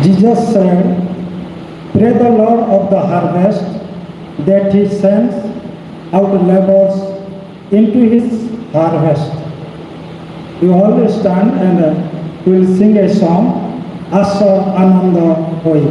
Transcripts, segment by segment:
Jesus said, "Pray the Lord of the harvest that he sends out laborers into his harvest." We all stand and we will sing a song, Asa Ananda Hoy.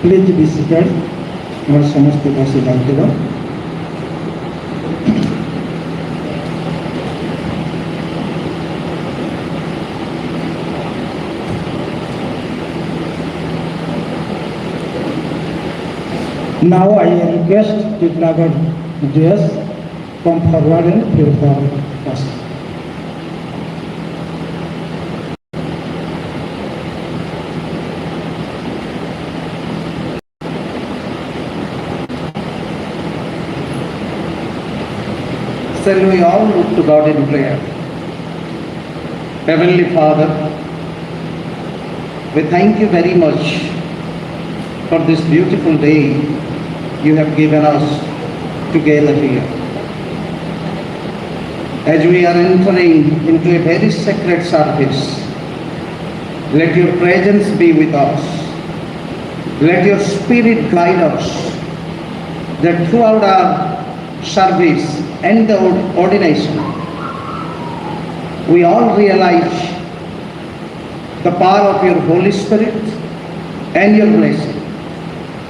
Please be seated. और समस्त बसे डालते रहो. Now I request Kitlagar JS come forward and pray for us. Shall we all look to God in prayer? Heavenly Father, we thank you very much for this beautiful day you have given us together here. As we are entering into a very sacred service, let your presence be with us. Let your spirit guide us, that throughout our service and the ordination, we all realize the power of your Holy Spirit and your blessing.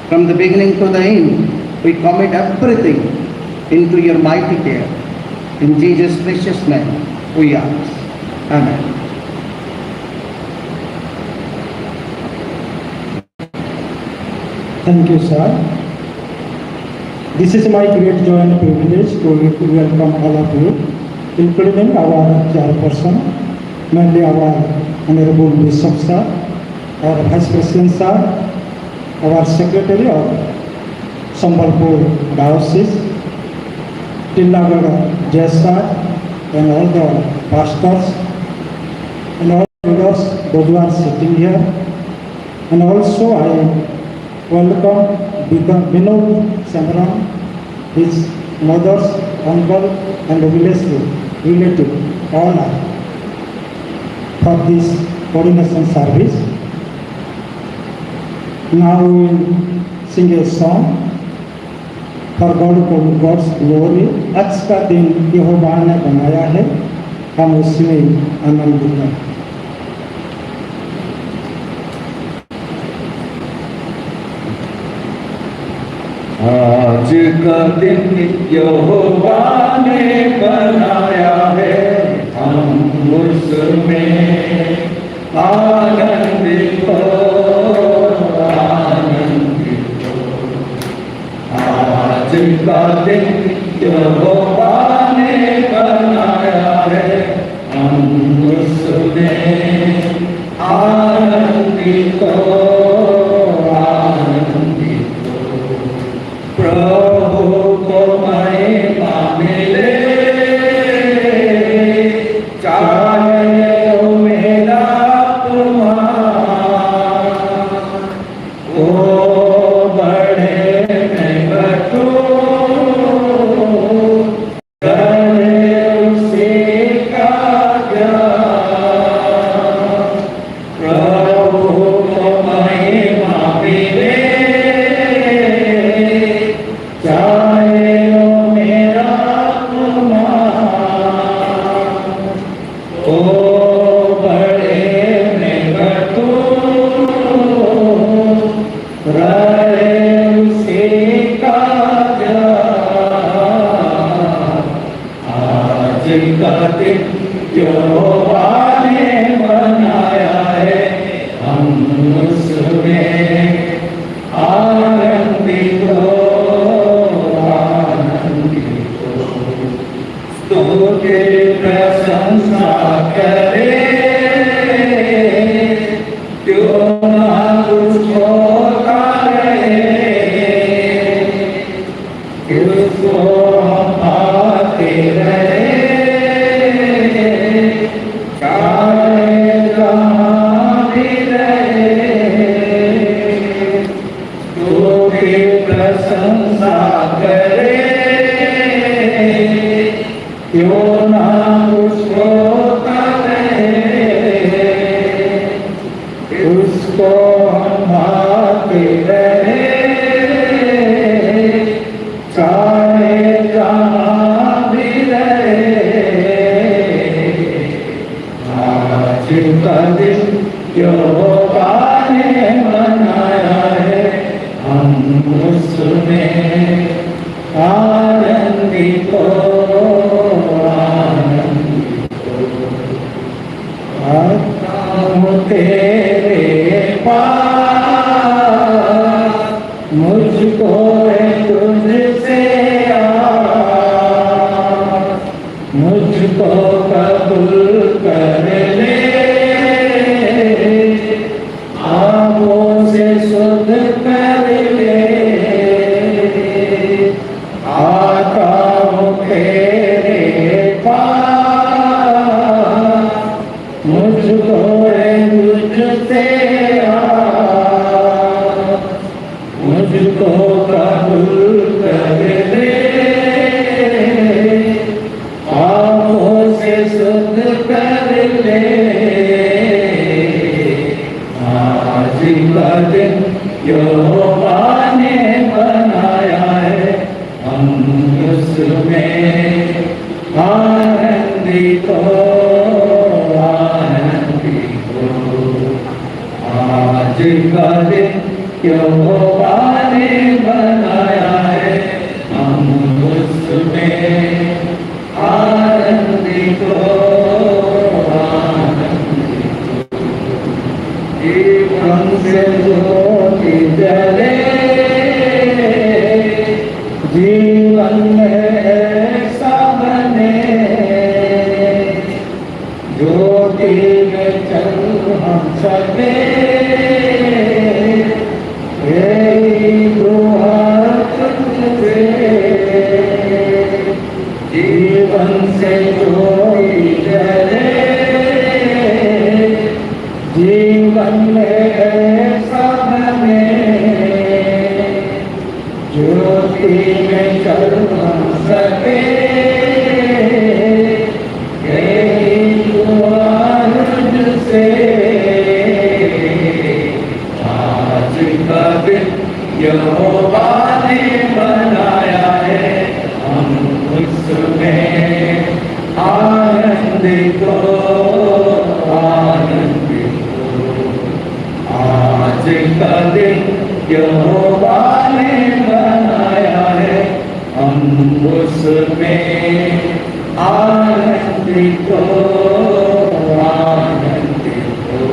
From the beginning to the end, we commit everything into your mighty care. In Jesus' precious name, we ask. Amen. Thank you, sir. This is my great joy and privilege to welcome all of you, including our chairperson, mainly our Honorable Bishop Sir, our Vice President Sir, our Secretary of Sambalpur Diocese, Tillagarh Jai Sir, and all the pastors, and all leaders, those who are sitting here. And also I welcome Vinod Samran, his mother's uncle and relative, all are for this coordination service. Now we will sing a song for God's glory. आज का दिन यहोवा ने बनाया है, हम उसमें आनंदित हैं। आज का दिन यहोवा ने बनाया है, हम उसमें आनंदित हो, आनंदित हो। आज का दिन यहोवा ने बनाया है, हम उसमें आनंदित हो, आनंदित हो। प्रभु को महिमा मिले, चाहे वो मेरा तुम्हारा, वो बढ़े मैं घटूं, करे उसी का ज्ञान। प्रभु को महिमा मिले, चाहे वो मेरा तुम्हारा, ओ बड़े में घटूं, रहे उसी का ज्ञान। आज का दिन यहोवा ने बनाया है, हम उसमें आनंदित हो, आनंदित हो। स्तुति प्रशंसा करे, क्यों ना उसको करे, उसको हम पाते रहे, चाहे जहाँ भी रहे। स्तुति प्रशंसा करे, क्यों ना उसको करे, उसको हम भाते रहे, चाहे जहाँ भी रहे। आज का दिन यहोवा ने बनाया है, हम उसमें आनंदित हो, आनंदित हो। आता हूँ तेरे पास, मुझको है तुझसे आस, मुझको कबूल कर ले, आँखों से शुद्ध कर ले। आता हूँ तेरे पास, मुझको है तुझसे आस, मुझको कबूल कर ले, आँखों से शुद्ध कर ले। आज का दिन यहोवा ने बनाया है, हम उसमें आनंदित हो, आनंदित हो। आज का दिन यहोवा ने बनाया है, हम उसमें आनंदित हो, आनंदित हो। जीवन से ज्योति जले, जीवन में ऐसा बने, ज्योति सके जीवन से जोड़ी जले जीवन में ऐसा बने ज्योति में चल सके से आज का दिन यहोवा ने बनाया है हम उसमें आनंदित हो आनंदित हो आज का दिन यहोवा ने बनाया है हम उसमें आनंदित हो आनंदित हो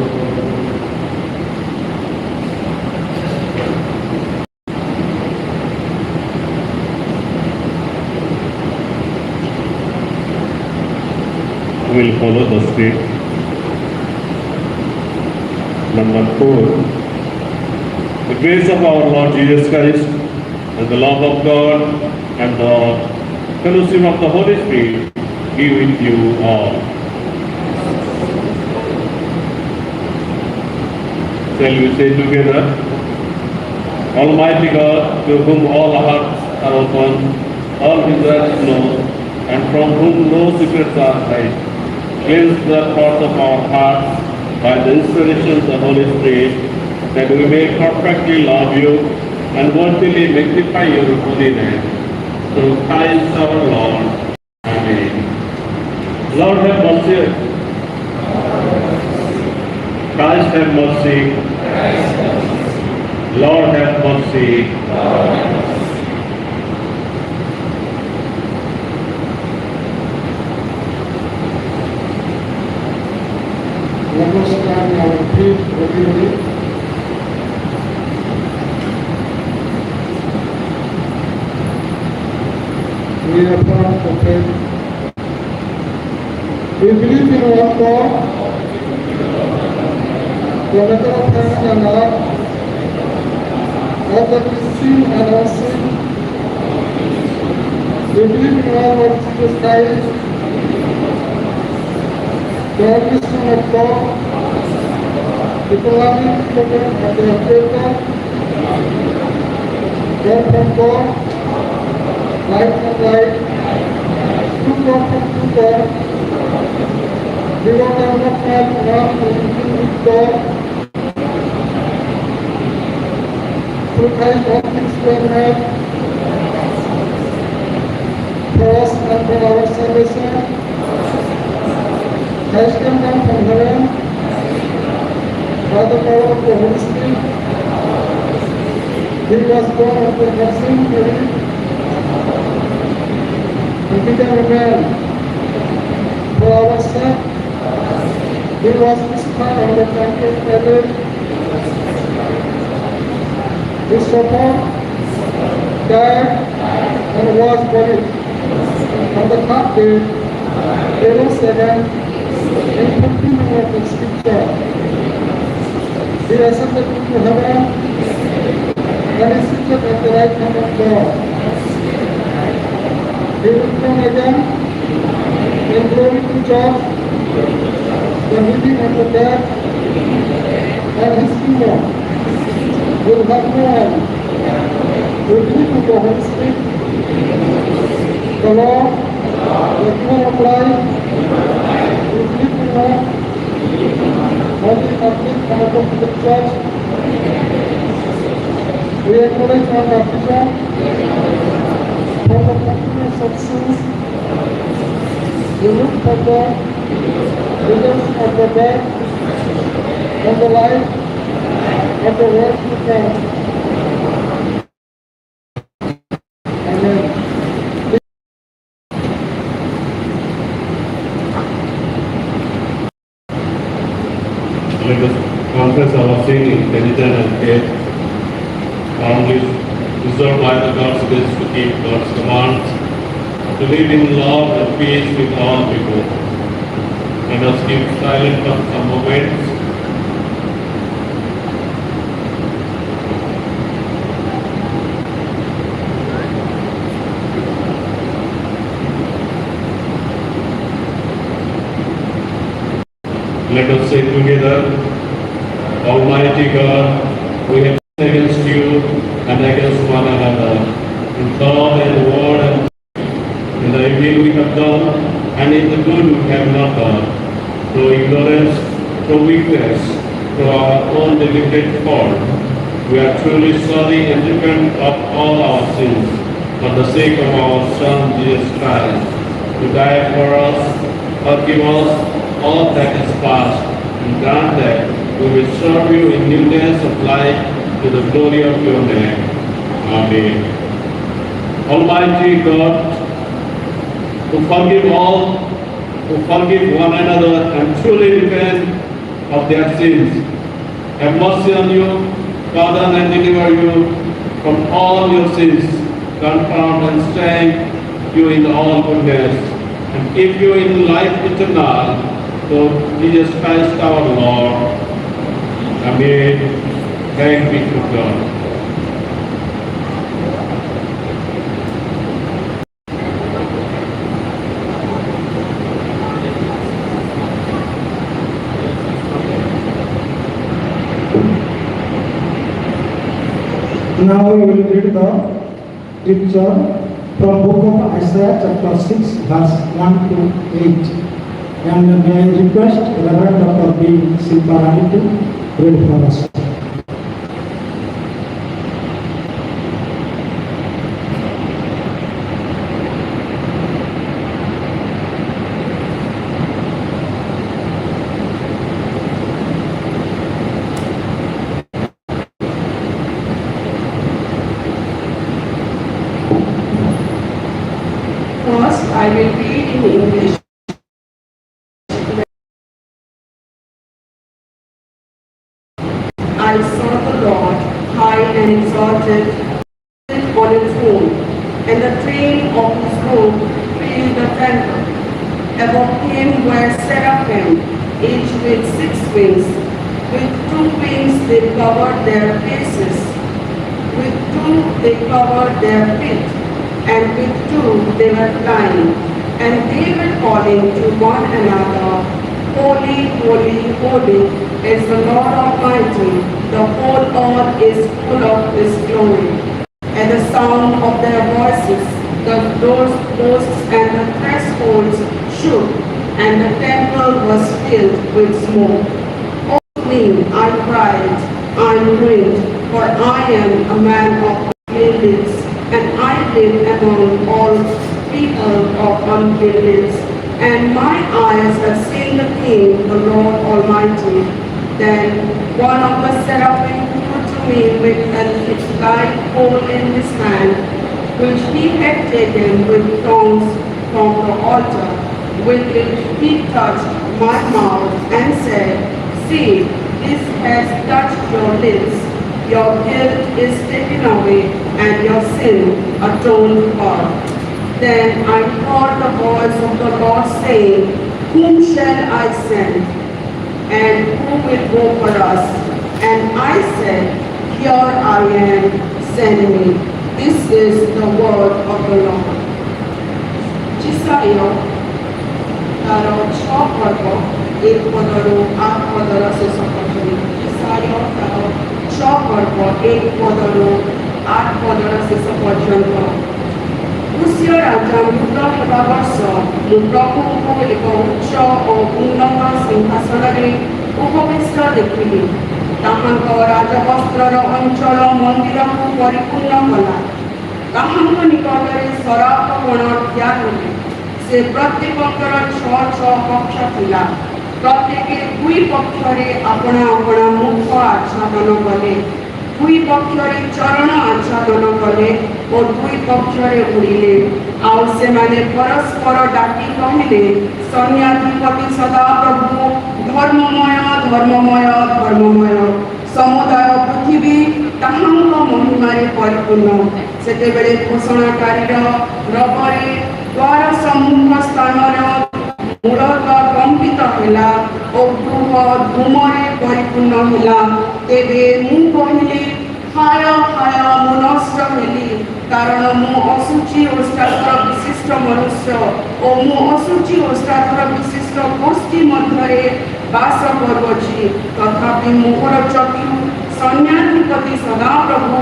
will follow the script. Number 4. The grace of our Lord Jesus Christ and the love of God and the fellowship of the Holy Spirit be with you all. Shall we say together? Almighty God, to whom all hearts are open, all desires known, and from whom no secrets are hid, cleanse the thoughts of our hearts by the inspiration of the Holy Spirit, that we may perfectly love you and worthily magnify your holy name. Through Christ our Lord. Amen. Lord have mercy. Christ have mercy. Lord have mercy. Let us stand on our feet regularly. We affirm the faith. We believe in one God, the maker of heaven and earth, all that is seen and unseen. We believe in one Lord Jesus Christ, the only Son of God, the beloved children of the Creator, God from God, light from light, true God from true God, the Lord of not man, one who with God, through Christ all things were made, for us and for our salvation. Christ came down from heaven by the power of the Holy Spirit. He was born of the Virgin Mary and became a man for our sake. He was crucified on the temple early. He suffered, died, and was buried. On the third day, he rose again. In fulfillment of the scripture, he ascended into heaven and is seated at the right hand of God. He will come again in glory to judge the living and the dead, and his kingdom will have no end. We believe in the Holy Spirit, the Lord, the giver of life. We believe in one Holy Catholic and Apostolic Church. We acknowledge our baptism for the forgiveness of sins. We look for the results of the dead and the life of the world to come. Amen. Let us confess our sin in penitence and faith. Found is reserved by the God's grace to keep God's commands, to live in love and peace with all people. Let us keep silent for some moments say together, Almighty God, we have sinned against you and against one another, in thought and word and in the evil we have done, and in the good we have not done, through ignorance, through weakness, through our own deliberate fault. We are truly sorry and repent of all our sins, for the sake of our Son Jesus Christ, who died for us. Forgive us all that is past, and grant that we will serve you in newness of life to the glory of your name. Amen. Almighty God, who forgive all, who forgive one another and truly repent of their sins, have mercy on you, pardon and deliver you from all your sins, confirm and strengthen you in all goodness, and keep you in life eternal, through Jesus Christ our Lord. Amen. Thanks be to God. Now we will read the scripture from book of Isaiah chapter 6 verse 1 to 8. And may I request Reverend Dr. B. Silparani to read for us. First, I will read in English. I saw the Lord high and exalted on his throne, and the train of his robe filled the temple. Above him were seraphim, each with 6 wings. With 2 wings they covered their faces, with 2 they covered their feet, and with 2 they were flying, and they were calling to one another, Holy, holy, holy is the Lord Almighty, the whole earth is full of His glory. At the sound of their voices, the doorposts and the thresholds shook, and the temple was filled with smoke. Oh me, I cried, I am ruined, for I am a man of unclean lips, and I live among all people of unclean lips. And my eyes have seen the King, the Lord Almighty. Then one of the seraphim flew to me with a light pole in his hand, which he had taken with tongs from the altar, with which he touched my mouth and said, See, this has touched your lips. Your guilt is taken away, and your sin atoned for. Then I heard the voice of the Lord saying, Whom shall I send? And who will go for us? And I said, Here I am, send me. This is the word of the Lord. Chisayo, taro 6 ପର୍ବ 1 ପଦରୁ 8 ପଦର ଶେଷ ପର୍ଯ୍ୟନ୍ତ. Chisayo, taro 6 ପର୍ବ 1 ପଦରୁ 8 ପଦର ଶେଷ ପର୍ଯ୍ୟନ୍ତ. ରୁଷୀୟ ରାଜା ମୃତ ହେବା ବର୍ଷ ମୁଁ ପ୍ରଭୁଙ୍କୁ ଏକ ଉଚ୍ଚ ଓ ଉନ୍ନତ ସିଂହାସନରେ ଉପବିଷ୍ଟ ଦେଖିଲି। ତାହାଙ୍କ ରାଜବସ୍ତ୍ରର ଅଞ୍ଚଳ ମନ୍ଦିରକୁ ପରିପୂର୍ଣ୍ଣ କଲା। ତାହାଙ୍କ ନିକଟରେ ସରାପ କୋଣ ଠିଆ ହେଲେ। ସେ ପ୍ରତ୍ୟେକଙ୍କର 6 ପକ୍ଷ ଥିଲା। ପ୍ରତ୍ୟେକେ 2 ପକ୍ଷରେ ଆପଣା ଆପଣା ମୁଖ ଆଚ୍ଛାଦନ କଲେ। 2 ପକ୍ଷରେ ଚରଣ ଆଚ୍ଛାଦନ କଲେ ଓ 2 ପକ୍ଷରେ ଉଡ଼ିଲେ। ଆଉ ସେମାନେ ପରସ୍ପର ଡାକି କହିଲେ, ସୈନ୍ୟାଧିପତି ସଦାପ୍ରଭୁ, ଧର୍ମମୟ ଧର୍ମମୟ ଧର୍ମମୟ, ସମୁଦାୟ ପୃଥିବୀ ତାହାଙ୍କ ମହିମାରେ ପରିପୂର୍ଣ୍ଣ। ସେତେବେଳେ ଘୋଷଣାକାରୀର ରବରେ ଦ୍ୱାର ସମ୍ମୁଖ ସ୍ଥାନର ମୂଳକ କମ୍ପିତ ହେଲା ଓ ଗୃହ ଧୂମରେ ପରିପୂର୍ଣ୍ଣ ହେଲା। ତେବେ ମୁଁ କହିଲି, ହାୟ ହାୟ, ମୁଁ ନଷ୍ଟ ହେଲି, କାରଣ ମୁଁ ଅଶୁଚି ଓ ଶ୍ରାଦ୍ଧ ବିଶିଷ୍ଟ ମନୁଷ୍ୟ ଓ ମୁଁ ଅଶୁଚି ଓ ଶ୍ରାଦ୍ଧ ବିଶିଷ୍ଟ ଗୋଷ୍ଠୀ ମଧ୍ୟରେ ବାସ କରୁଅଛି। ତଥାପି ମୋହର ଚକ୍ଷୁ ସୈନ୍ୟାଧିପତି ସଦାପ୍ରଭୁ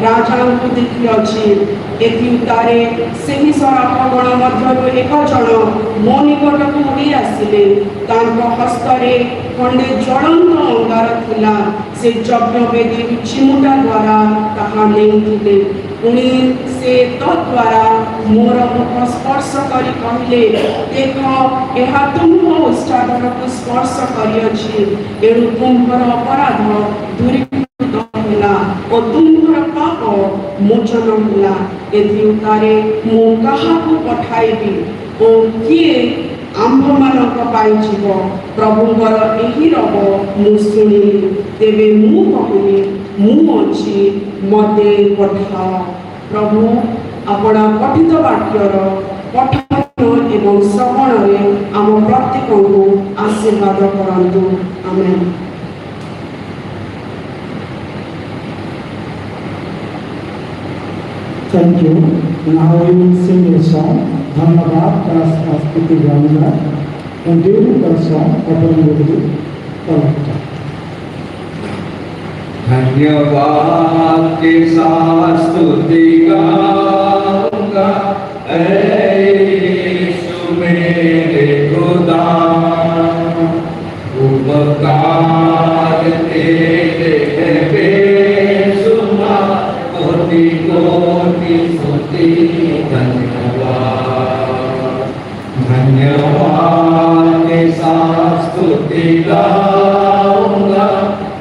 ରାଜାଙ୍କୁ ଦେଖିଅଛି। ଏଥି ଉତ୍ତାରେ ସେହି ସରାଫଗଣ ମଧ୍ୟରୁ ଏକ ଜଣ ମୋ ନିକଟକୁ ଉଡ଼ି ଆସିଲେ। ତାଙ୍କ ହସ୍ତରେ ଖଣ୍ଡେ ଜ୍ୱଳନ୍ତ ଅଙ୍ଗାର ଥିଲା। ସେ ଯଜ୍ଞବେଦୀରୁ ଚିମୁଟା ଦ୍ୱାରା ତାହା ନେଉଥିଲେ। ପୁଣି ସେ ତଦ୍ୱାରା ମୋର ମୁଖ ସ୍ପର୍ଶ କରି କହିଲେ, ଦେଖ, ଏହା ତୁମ୍ଭ ଓଷ୍ଠାଧରକୁ ସ୍ପର୍ଶ କରିଅଛି। ଏଣୁ ତୁମ୍ଭର ଅପରାଧ ଦୂରୀକୃତ ହେଲା ଓ ତୁମ୍ଭର ପାପ ମୋଚନ ହେଲା। ଏଥି ଉତ୍ତାରେ ମୁଁ କାହାକୁ ପଠାଇବି ଓ କିଏ ଆମ୍ଭମାନଙ୍କ ପାଇଁ ଯିବ? ପ୍ରଭୁଙ୍କର ଏହି ରବ ମୁଁ ଶୁଣିଲି। ତେବେ ମୁଁ କହିଲି, ମୁଁ ଅଛି, ମୋତେ ପଠାଅ। ପ୍ରଭୁ ଆପଣା ପଠିତ ବାକ୍ୟର ପଠନ ଏବଂ ଶ୍ରବଣରେ ଆମ ପ୍ରତ୍ୟେକଙ୍କୁ ଆଶୀର୍ବାଦ କରନ୍ତୁ। ଆମେନ୍। Thank you. Now we will sing a song, Dhanabad Astuti Ganga, and during the song, opening will be collected. धन्यवाद के साथ स्तुति गाऊंगा, ऐ यीशु मेरे खुदा। उपकार तेरे है बेशुमार, कोटि कोटि स्तुति धन्यवाद। धन्यवाद के साथ स्तुति गाऊंगा,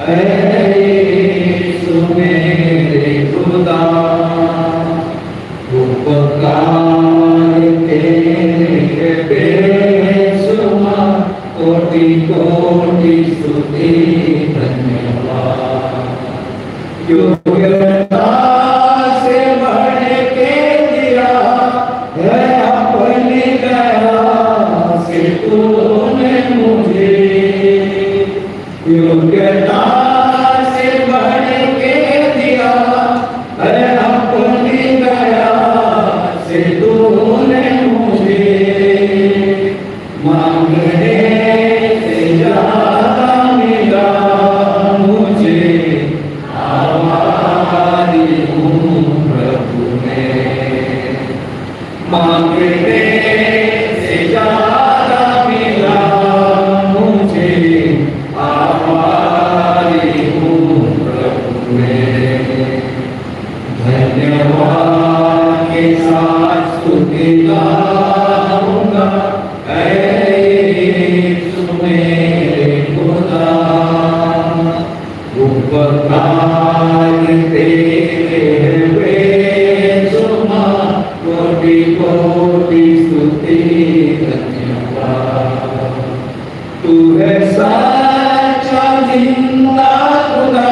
ऐ मेरे खुदा। उपकार तेरे बेशुमार, कोटि कोटि स्तुति धन्यवाद। योग्यता से बढ़ के दिया है अपनी दया से तूने मुझे। योग्यता तू है सच्चा जिंदा खुदा,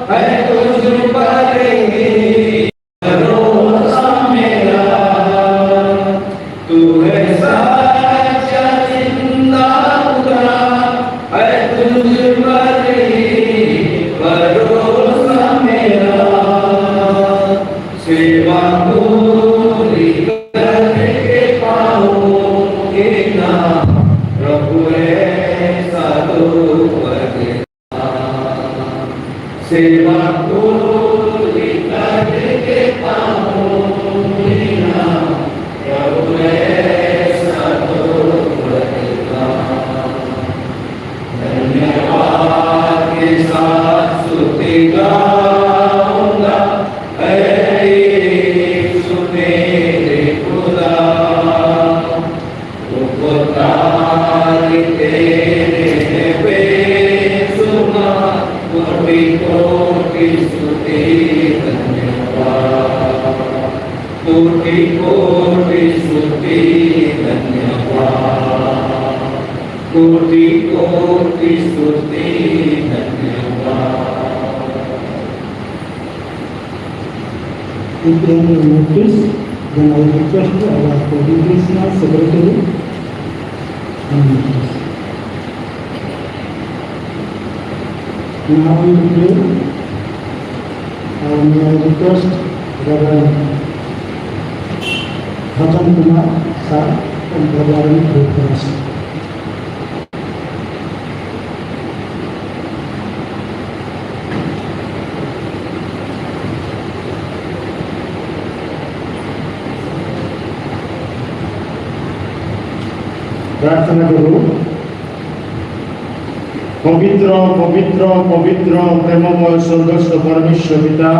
है तुझ पर ही भरोसा मेरा। तू है सच्चा जिंदा खुदा, है तुझ पर ही भरोसा मेरा। सेवा पूरी करके पाऊंगे ना, प्रभु ऐसा तो बदला। सेवा पूरी करके पाऊंगी ना, प्रभु ऐसा तो बदला। धन्यवाद के साथ स्तुति गाऊंगा, ऐ यीशु मेरे खुदा। उपकार तेरे हैं बेशुमार, कोटि कोटि स्तुति धन्यवाद। कोटि कोटि स्तुति धन्यवाद। कोटि कोटि स्तुति धन्यवाद। If any notice, then I request our congregational secretary and notice. Now we will pray. May I request Reverend Bhajan Kumar sir and Reverend pray for us. প্রার্থনা করব। পবিত্র পবিত্র পবিত্র প্রেমময় সর্বস্ব পরমেশ্বর পিতা,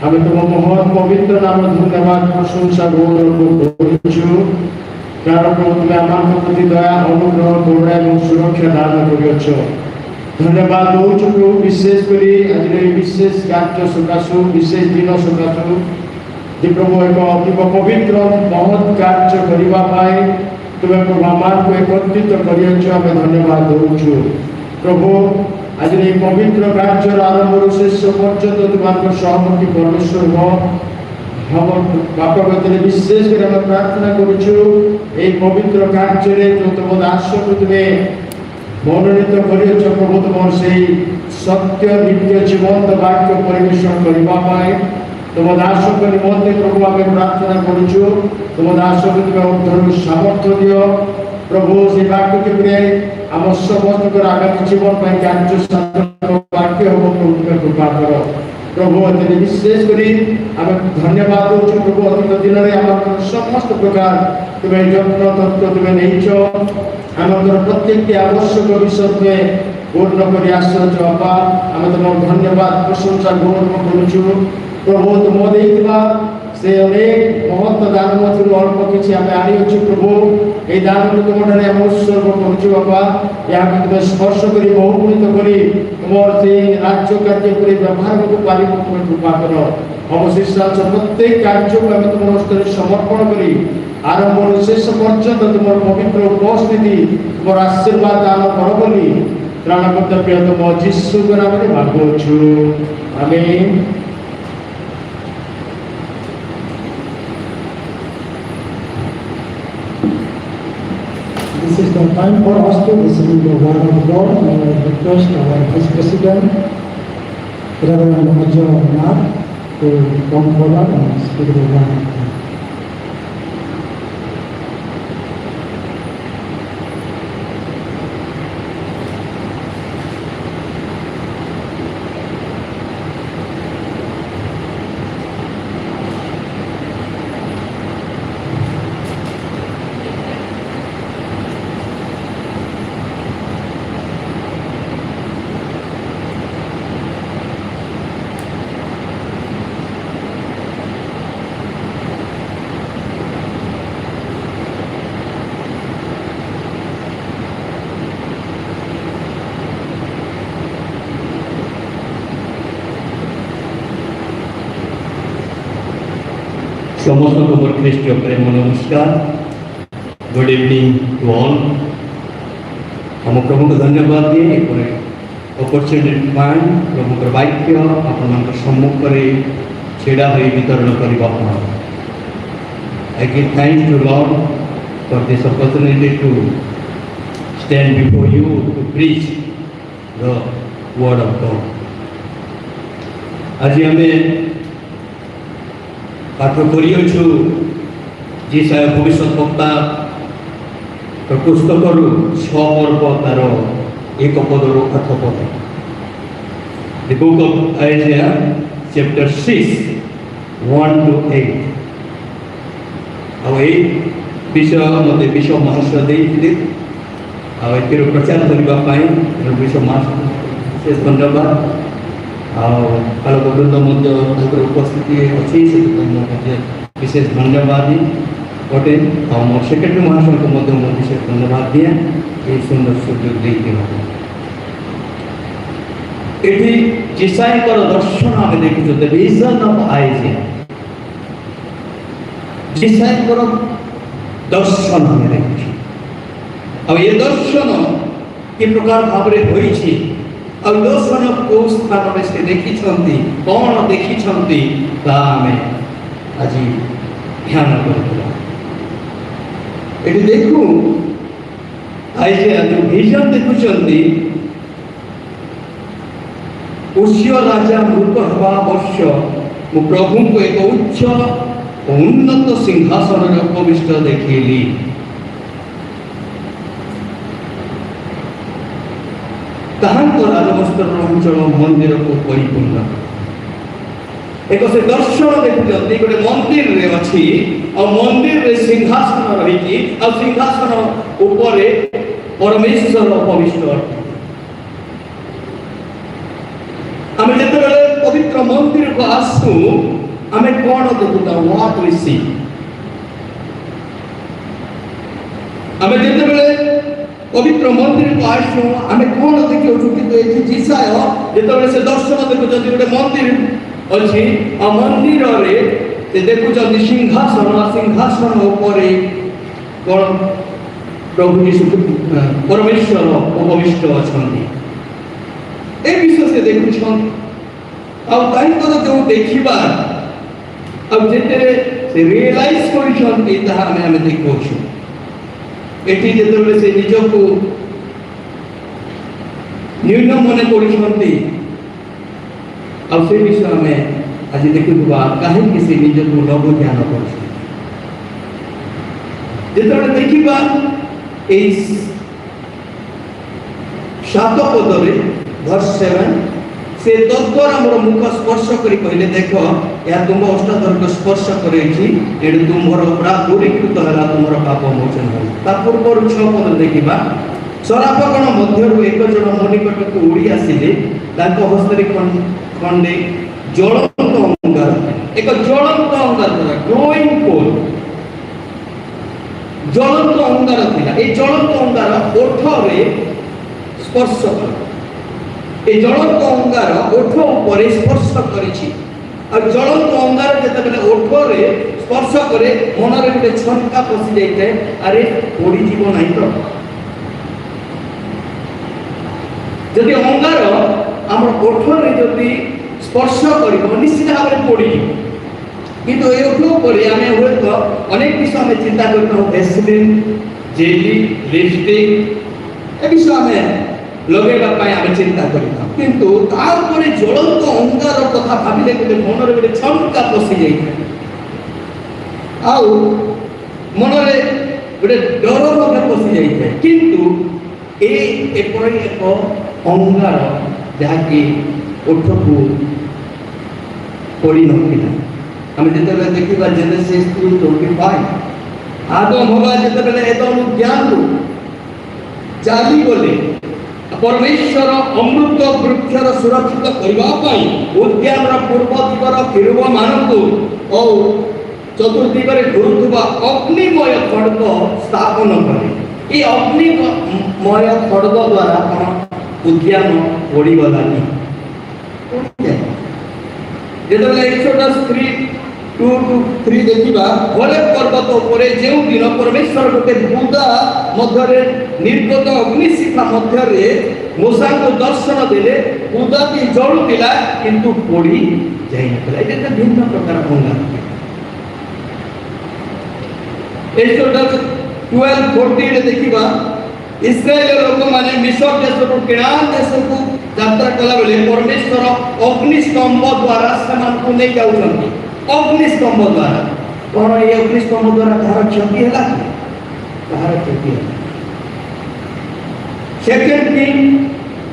আমি তোমার মহৎ পবিত্র নামে ধন্যবাদ প্রশংসা গৌরব করছি, কারণ তুমি আমার প্রতি দয়া অনুগ্রহ করুণা এবং সুরক্ষা দান করিয়াছ। ধন্যবাদ দৌଛୁ প্রভু, বিশেষ করে আজ এই বিশেষ কার্য সকাশু, বিশেষ দিন সকাশু যে প্রভু এক অতীব পবিত্র মহৎ কার্য করিবা পাই তুমি প্রভু আমাকে একত্রিত করিয়াছ। আমি ধন্যবাদ দৌଛୁ প্রভু। আজ এই পবিত্র কার্যর আরম্ভରୁ ଶେଷ পর্যন্ত তোমার সহমতি পরমেশ্বর বাপগতিরে বিশেষ করে আমরা প্রার্থনা করছু এই পবিত্র কার্যরে তোমার দাসকে তুমি মনোনীত করিয়াছ প্রভু, তোমার সেই সত্য নিত্য জীবন্ত বাক্য পরিবেশন করিবা পাই তোমার দাসকে নিমন্তে প্রভু আমি প্রার্থনা করছু। তোমার দাসকে তুমি অন্তর সামর্থ্য দিও প্রভু, সেই বাক্যকে তুমি আমার সমস্ত আগামী জীবন পাই কার্য বাক্য হব প্রভু তুমি কৃপা কর প্রভু। এতে বিশেষ করে আমি ধন্যবাদ দৌଛୁ প্রভু, অতীত দিନରେ আমার সমস্ত প্রকার তুমি যত্ন তত্ত্ব তুমি নেইছ, আমাদের প্রত্যেকটি আবশ্যক বিষয় তুমি পূর্ণ করে আসছ। বাপা আমি তোমার ধন্যবাদ প্রশংসা গৌরব করছু প্রভু। তুমি ଦେଇଥିବା ସେ ଅନେକ ମହତ୍ଵ ଦାନ ମଧ୍ୟରୁ ଅଳ୍ପ କିଛି ଆମେ ଆଣିଅଛୁ ପ୍ରଭୁ। এই ଦାନକୁ ତୁମଠାରେ ଆମେ ଉତ୍ସର୍ଗ କରୁଛୁ ବାପା। ଏହାକୁ ତୁମେ ସ୍ପର୍ଶ କରି ବହୁଗୁଣିତ କରି ତୁମର ସେଇ ରାଜ୍ୟ କାର୍ଯ୍ୟ କରି ବ୍ୟବହାରକୁ ପାରିବ ତୁମେ କୃପା କର। ଅବଶିଷ୍ଟ ପ୍ରତ୍ୟେକ କାର୍ଯ୍ୟକୁ ଆମେ ତୁମ ହସ୍ତରେ ସମର୍ପଣ କରି ଆରମ୍ଭରୁ ଶେଷ ପର୍ଯ୍ୟନ୍ତ ତୁମର ପବିତ୍ର ଉପସ୍ଥିତି ତୁମର ଆଶୀର୍ବାଦ ଦାନ କର ବୋଲି ତ୍ରାଣକର୍ତ୍ତା ପ୍ରିୟତମ ଯୀଶୁଙ୍କ ନାମରେ ମାଗୁଅଛୁ, ଆମେନ୍। This is the time for us to listen to the word of God, and I request our Vice President, Reverend Major Nath, to come forward and speak the word. সমস্ত তোমার খ্রিস্টীয় প্রেম নমস্কার। Good evening to all. ଆମ ପ୍ରଭୁଙ୍କୁ ଧନ୍ୟବାଦ ଦିଏ ଏପରି opportunity ପାଇଁ ପ୍ରଭୁଙ୍କର ବାକ୍ୟ ଆପଣମାନଙ୍କ ସମ୍ମୁଖରେ ଛିଡ଼ା ହୋଇ ବିତରଣ କରିବା ପାଇଁ। I give thanks to Lord for this opportunity to stand before you to preach the word of God. ଆଜି ଆମେ ପାଠ କରିଅଛୁ ଯେସାୟା ଭବିଷ୍ୟତ ବକ୍ତା ପୁସ୍ତକରୁ 6 ପର୍ବ ତାର 1 ପଦରୁ 8 ପଦ। The book of Isaiah chapter 6 1 to 8। ଆଉ ଏଇ ବିଷୟ ମୋତେ ବିଶ୍ୱ ମହାରାଷ୍ଟ୍ର ଦେଇଥିଲେ, ଆଉ ଏଥିରୁ ପ୍ରଚାର କରିବା ପାଇଁ ବିଶ୍ୱ ମହାରାଷ୍ଟ୍ର ବିଶେଷ ଧନ୍ୟବାଦ। ଆଉ ଆଲୋକ ବୃନ୍ଦ ମଧ୍ୟ ତାଙ୍କର ଉପସ୍ଥିତି ଅଛି, ସେଥିପାଇଁ ମୁଁ ମଧ୍ୟ ବିଶେଷ ଧନ୍ୟବାଦ ଅଟେ। ଆଉ ମୋ ସେକ୍ରେଟାରୀ ମହାଶୟଙ୍କୁ ମଧ୍ୟ ମୁଁ ବିଶେଷ ଧନ୍ୟବାଦ ଦିଏ ଏହି ସୁନ୍ଦର ସୁଯୋଗ ଦେଇଥିବା। ଏଠି ଯେସାୟାଙ୍କର ଦର୍ଶନ ଆମେ ଦେଖିଛୁ, ଦ ଭିଜନ ଅଫ୍ ଆଇଜାୟା। ଯେସାୟାଙ୍କର ଦର୍ଶନ ଆମେ ଦେଖିଛୁ। ଆଉ ଏ ଦର୍ଶନ କି ପ୍ରକାର ଭାବରେ ହୋଇଛି, ଆଉ ଦର୍ଶନ କେଉଁ ସ୍ଥାନରେ ସେ ଦେଖିଛନ୍ତି, କ'ଣ ଦେଖିଛନ୍ତି, ତାହା ଆମେ ଆଜି ଧ୍ୟାନ କରୁଥିବା। ଏଠି ଦେଖୁ ଆଇଜାୟା ଯେଉଁ ଭିଜନ ଦେଖୁଛନ୍ତି, ଉସିୟ ରାଜା ମୃତ ହେବା ବର୍ଷ ମୁଁ ପ୍ରଭୁଙ୍କୁ ଏକ ଉଚ୍ଚ ଓ ଉନ୍ନତ ସିଂହାସନରେ ଉପବିଷ୍ଟ ଦେଖିଲି। ତାହାଙ୍କ ରାଜବସ୍ତ୍ରର ଅଞ୍ଚଳ ମନ୍ଦିରକୁ ପରିପୂର୍ଣ୍ଣ। ଏକ ସେ ଦର୍ଶନ ଦେଖୁଛନ୍ତି, ଗୋଟେ ମନ୍ଦିରରେ ଅଛି, ଆଉ ମନ୍ଦିରରେ ଗୋଟେ ସିଂହାସନ ରହିଛି ଆଉ ସିଂହାସନ ଉପରେ ପରମେଶ୍ୱର ଉପବିଷ୍ଟ ଅଛନ୍ତି। ଆମେ ଯେତେବେଳେ ପବିତ୍ର ମନ୍ଦିରକୁ ଆସୁ ଆମେ କଣ ଦେଖୁଥାଉ? What we see? ଆମେ ଯେତେବେଳେ ପବିତ୍ର ମନ୍ଦିରକୁ ଆସୁ ଆମେ କଣ ଦେଖିଛୁ? କିନ୍ତୁ ଏଠି ଜିସାୟ ଯେତେବେଳେ ସେ ଦର୍ଶନ ଦେଖୁଛନ୍ତି ଗୋଟେ ମନ୍ଦିର ଅଛି ଆଉ ମନ୍ଦିରରେ ସେ ଦେଖୁଛନ୍ତି ସିଂହାସନ, ସିଂହାସନ ଉପରେ କଣ ପ୍ରଭୁ ଯୀଶୁ ପରମେଶ୍ୱର ଉପବିଷ୍ଟ ଅଛନ୍ତି। ଏ ବିଷୟ ସେ ଦେଖୁଛନ୍ତି ଆଉ ତାଙ୍କର ଯେଉଁ ଦେଖିବା ଆଉ ଯେତେବେଳେ ସେ ରିଏଲାଇଜ କରିଛନ୍ତି ତାହା ଆମେ ଦେଖୁଛୁ। ଏଠି ଯେତେବେଳେ ସେ ନିଜକୁ ନ୍ୟୁନ ମନେ କରୁଛନ୍ତି ଆଉ ସେ ବିଷୟ ଆମେ ଆଜି ଦେଖୁଥିବା କାହିଁକି ସେ ନିଜକୁ ଲଘୁ ଜ୍ଞାନ କରୁଛନ୍ତି। ଯେତେବେଳେ ଦେଖିବା এই 7 ପଦରେ verse 7 ସେ ତଦ୍ୱାରା ମୋର ମୁଖ ସ୍ପର୍ଶ କରି କହିଲେ ଦେଖ ଏହା ତୁମ ଅଷ୍ଟାଦରକୁ ସ୍ପର୍ଶ କରିଛି, ଏଣୁ ତୁମର ଅପରାଧ ଦୂରୀକୃତ ହେଲା, ତୁମର ପାପ ମୋଚନ ହେଲା। ତା ପୂର୍ବରୁ 6 ପଦ ଦେଖିବା ଶରାବଗଣ ମଧ୍ୟରୁ ଏକ ଜଣ ମୋ ନିକଟକୁ ଉଡ଼ି ଆସିଲେ, ତାଙ୍କ ହସ୍ତରେ ଖଣ୍ଡେ ଜ୍ୱଳନ୍ତ ଅଙ୍ଗାର, ଏକ ଜ୍ୱଳନ୍ତ ଅଙ୍ଗାର ଥିଲା, ଗ୍ଲୋଇଂ କୋଲ୍, ଜ୍ୱଳନ୍ତ ଅଙ୍ଗାର ଥିଲା। এই ଜ୍ୱଳନ୍ତ ଅଙ୍ଗାର ଓଠରେ ସ୍ପର୍ଶ କଲା। এই ଜ୍ୱଳନ୍ତ ଅଙ୍ଗାର ଓଠ ଉପରେ ସ୍ପର୍ଶ କରିଛି ଆଉ ଜ୍ୱଳନ୍ତ ଅଙ୍ଗାର ଯେତେବେଳେ ଓଠରେ ସ୍ପର୍ଶ କରେ ମନରେ ଗୋଟେ ଛନକା ପଶି ଯାଇଥାଏ, ଆରେ ପୋଡ଼ିଯିବ ନାହିଁ ତ। ଯଦି ଅଙ୍ଗାର ଆମର ଓଠରେ ଯଦି ସ୍ପର୍ଶ କରିବ ନିଶ୍ଚିତ ଭାବରେ ପୋଡ଼ିଯିବ। কিন্তু এই ওঠ উপরে আমি হয়তো অনেক কিছু আমি চিন্তা করতাম, ভ্যাসলিন, জেলি, লিপস্টিক এ বিষয় আমি লগাইবা পাই আমি চিন্তা করিতাম। কিন্তু তারপরে জ্বলন্ত অঙ্গার কথা ভাবিলে গোটে মনের গোটে ছনকা পশি যাইଥାଏ ଆଉ ମନରେ ଗୋଟେ ଡର ମଧ୍ୟ ପଶି ଯାଇଥାଏ। କିନ୍ତୁ ଏପରି ଏକ ଅଙ୍ଗାର ଯାହାକି ଓଠକୁ ପଡ଼ିନଥିଲା। ଆମେ ଯେତେବେଳେ ଦେଖିବା ଜେନେସିସ୍ 2:25 ଆଦମ ହବା ଯେତେବେଳେ ଏଦମ୍ ଜ୍ଞାନରୁ ଚାଲିଗଲେ ପରମେଶ୍ୱର ଅମୃତ ବୃକ୍ଷର ସୁରକ୍ଷିତ କରିବା ପାଇଁ ଉଦ୍ୟାନର ପୂର୍ବ ଦିଗର କିରୁବମାନଙ୍କୁ ଓ ଚତୁର୍ଦିଗରେ ଘୁରୁଥିବା ଅଗ୍ନିମୟ ଖଡ଼ଗ ସ୍ଥାପନ କଲେ। এই ଅଗ୍ନିମୟ ଖଡ଼ଗ ଦ୍ୱାରା କ'ଣ ଉଦ୍ୟାନ ପୋଡ଼ିଗଲାନି। ଯେତେବେଳେ ଏକ୍ସୋଡସ୍ 3:2-3 ଦେଖିବା ହୋରେବ ପର୍ବତ ଉପରେ ଯେଉଁ ଦିନ ପରମେଶ୍ୱର ଗୋଟେ ବୁଦା ମଧ୍ୟରେ ନିର୍ଗତ ଅଗ୍ନିଶିଖା ମଧ୍ୟରେ ମୂଷାଙ୍କୁ ଦର୍ଶନ ଦେଲେ, ବୁଦାଟି ଜଳୁଥିଲା କିନ୍ତୁ ପୋଡ଼ି ଯାଇନଥିଲା। ଏଇଟା ଭିନ୍ନ ପ୍ରକାର ଅଙ୍ଗାର। ଏକ୍ସୋଡସ୍ 12:40 ଦେଖିବା ଇସ୍ରାଏଲ ଲୋକମାନେ ମିଶର ଦେଶରୁ କେନାନ ଦେଶକୁ ଯାତ୍ରା କଲାବେଳେ ପରମେଶ୍ୱର ଅଗ୍ନିସ୍ତମ୍ଭ ଦ୍ୱାରା ସେମାନଙ୍କୁ ନେଇ ଯାଉଛନ୍ତି। ଅଗ୍ନିସ୍ତମ୍ଭ ଦ୍ୱାରା କ'ଣ এই ଅଗ୍ନିସ୍ତମ୍ଭ ଦ୍ୱାରା କାହାର କ୍ଷତି ହେଲା? କାହାର କ୍ଷତି ହେଲା? ସେକେଣ୍ଡ କିଙ୍ଗ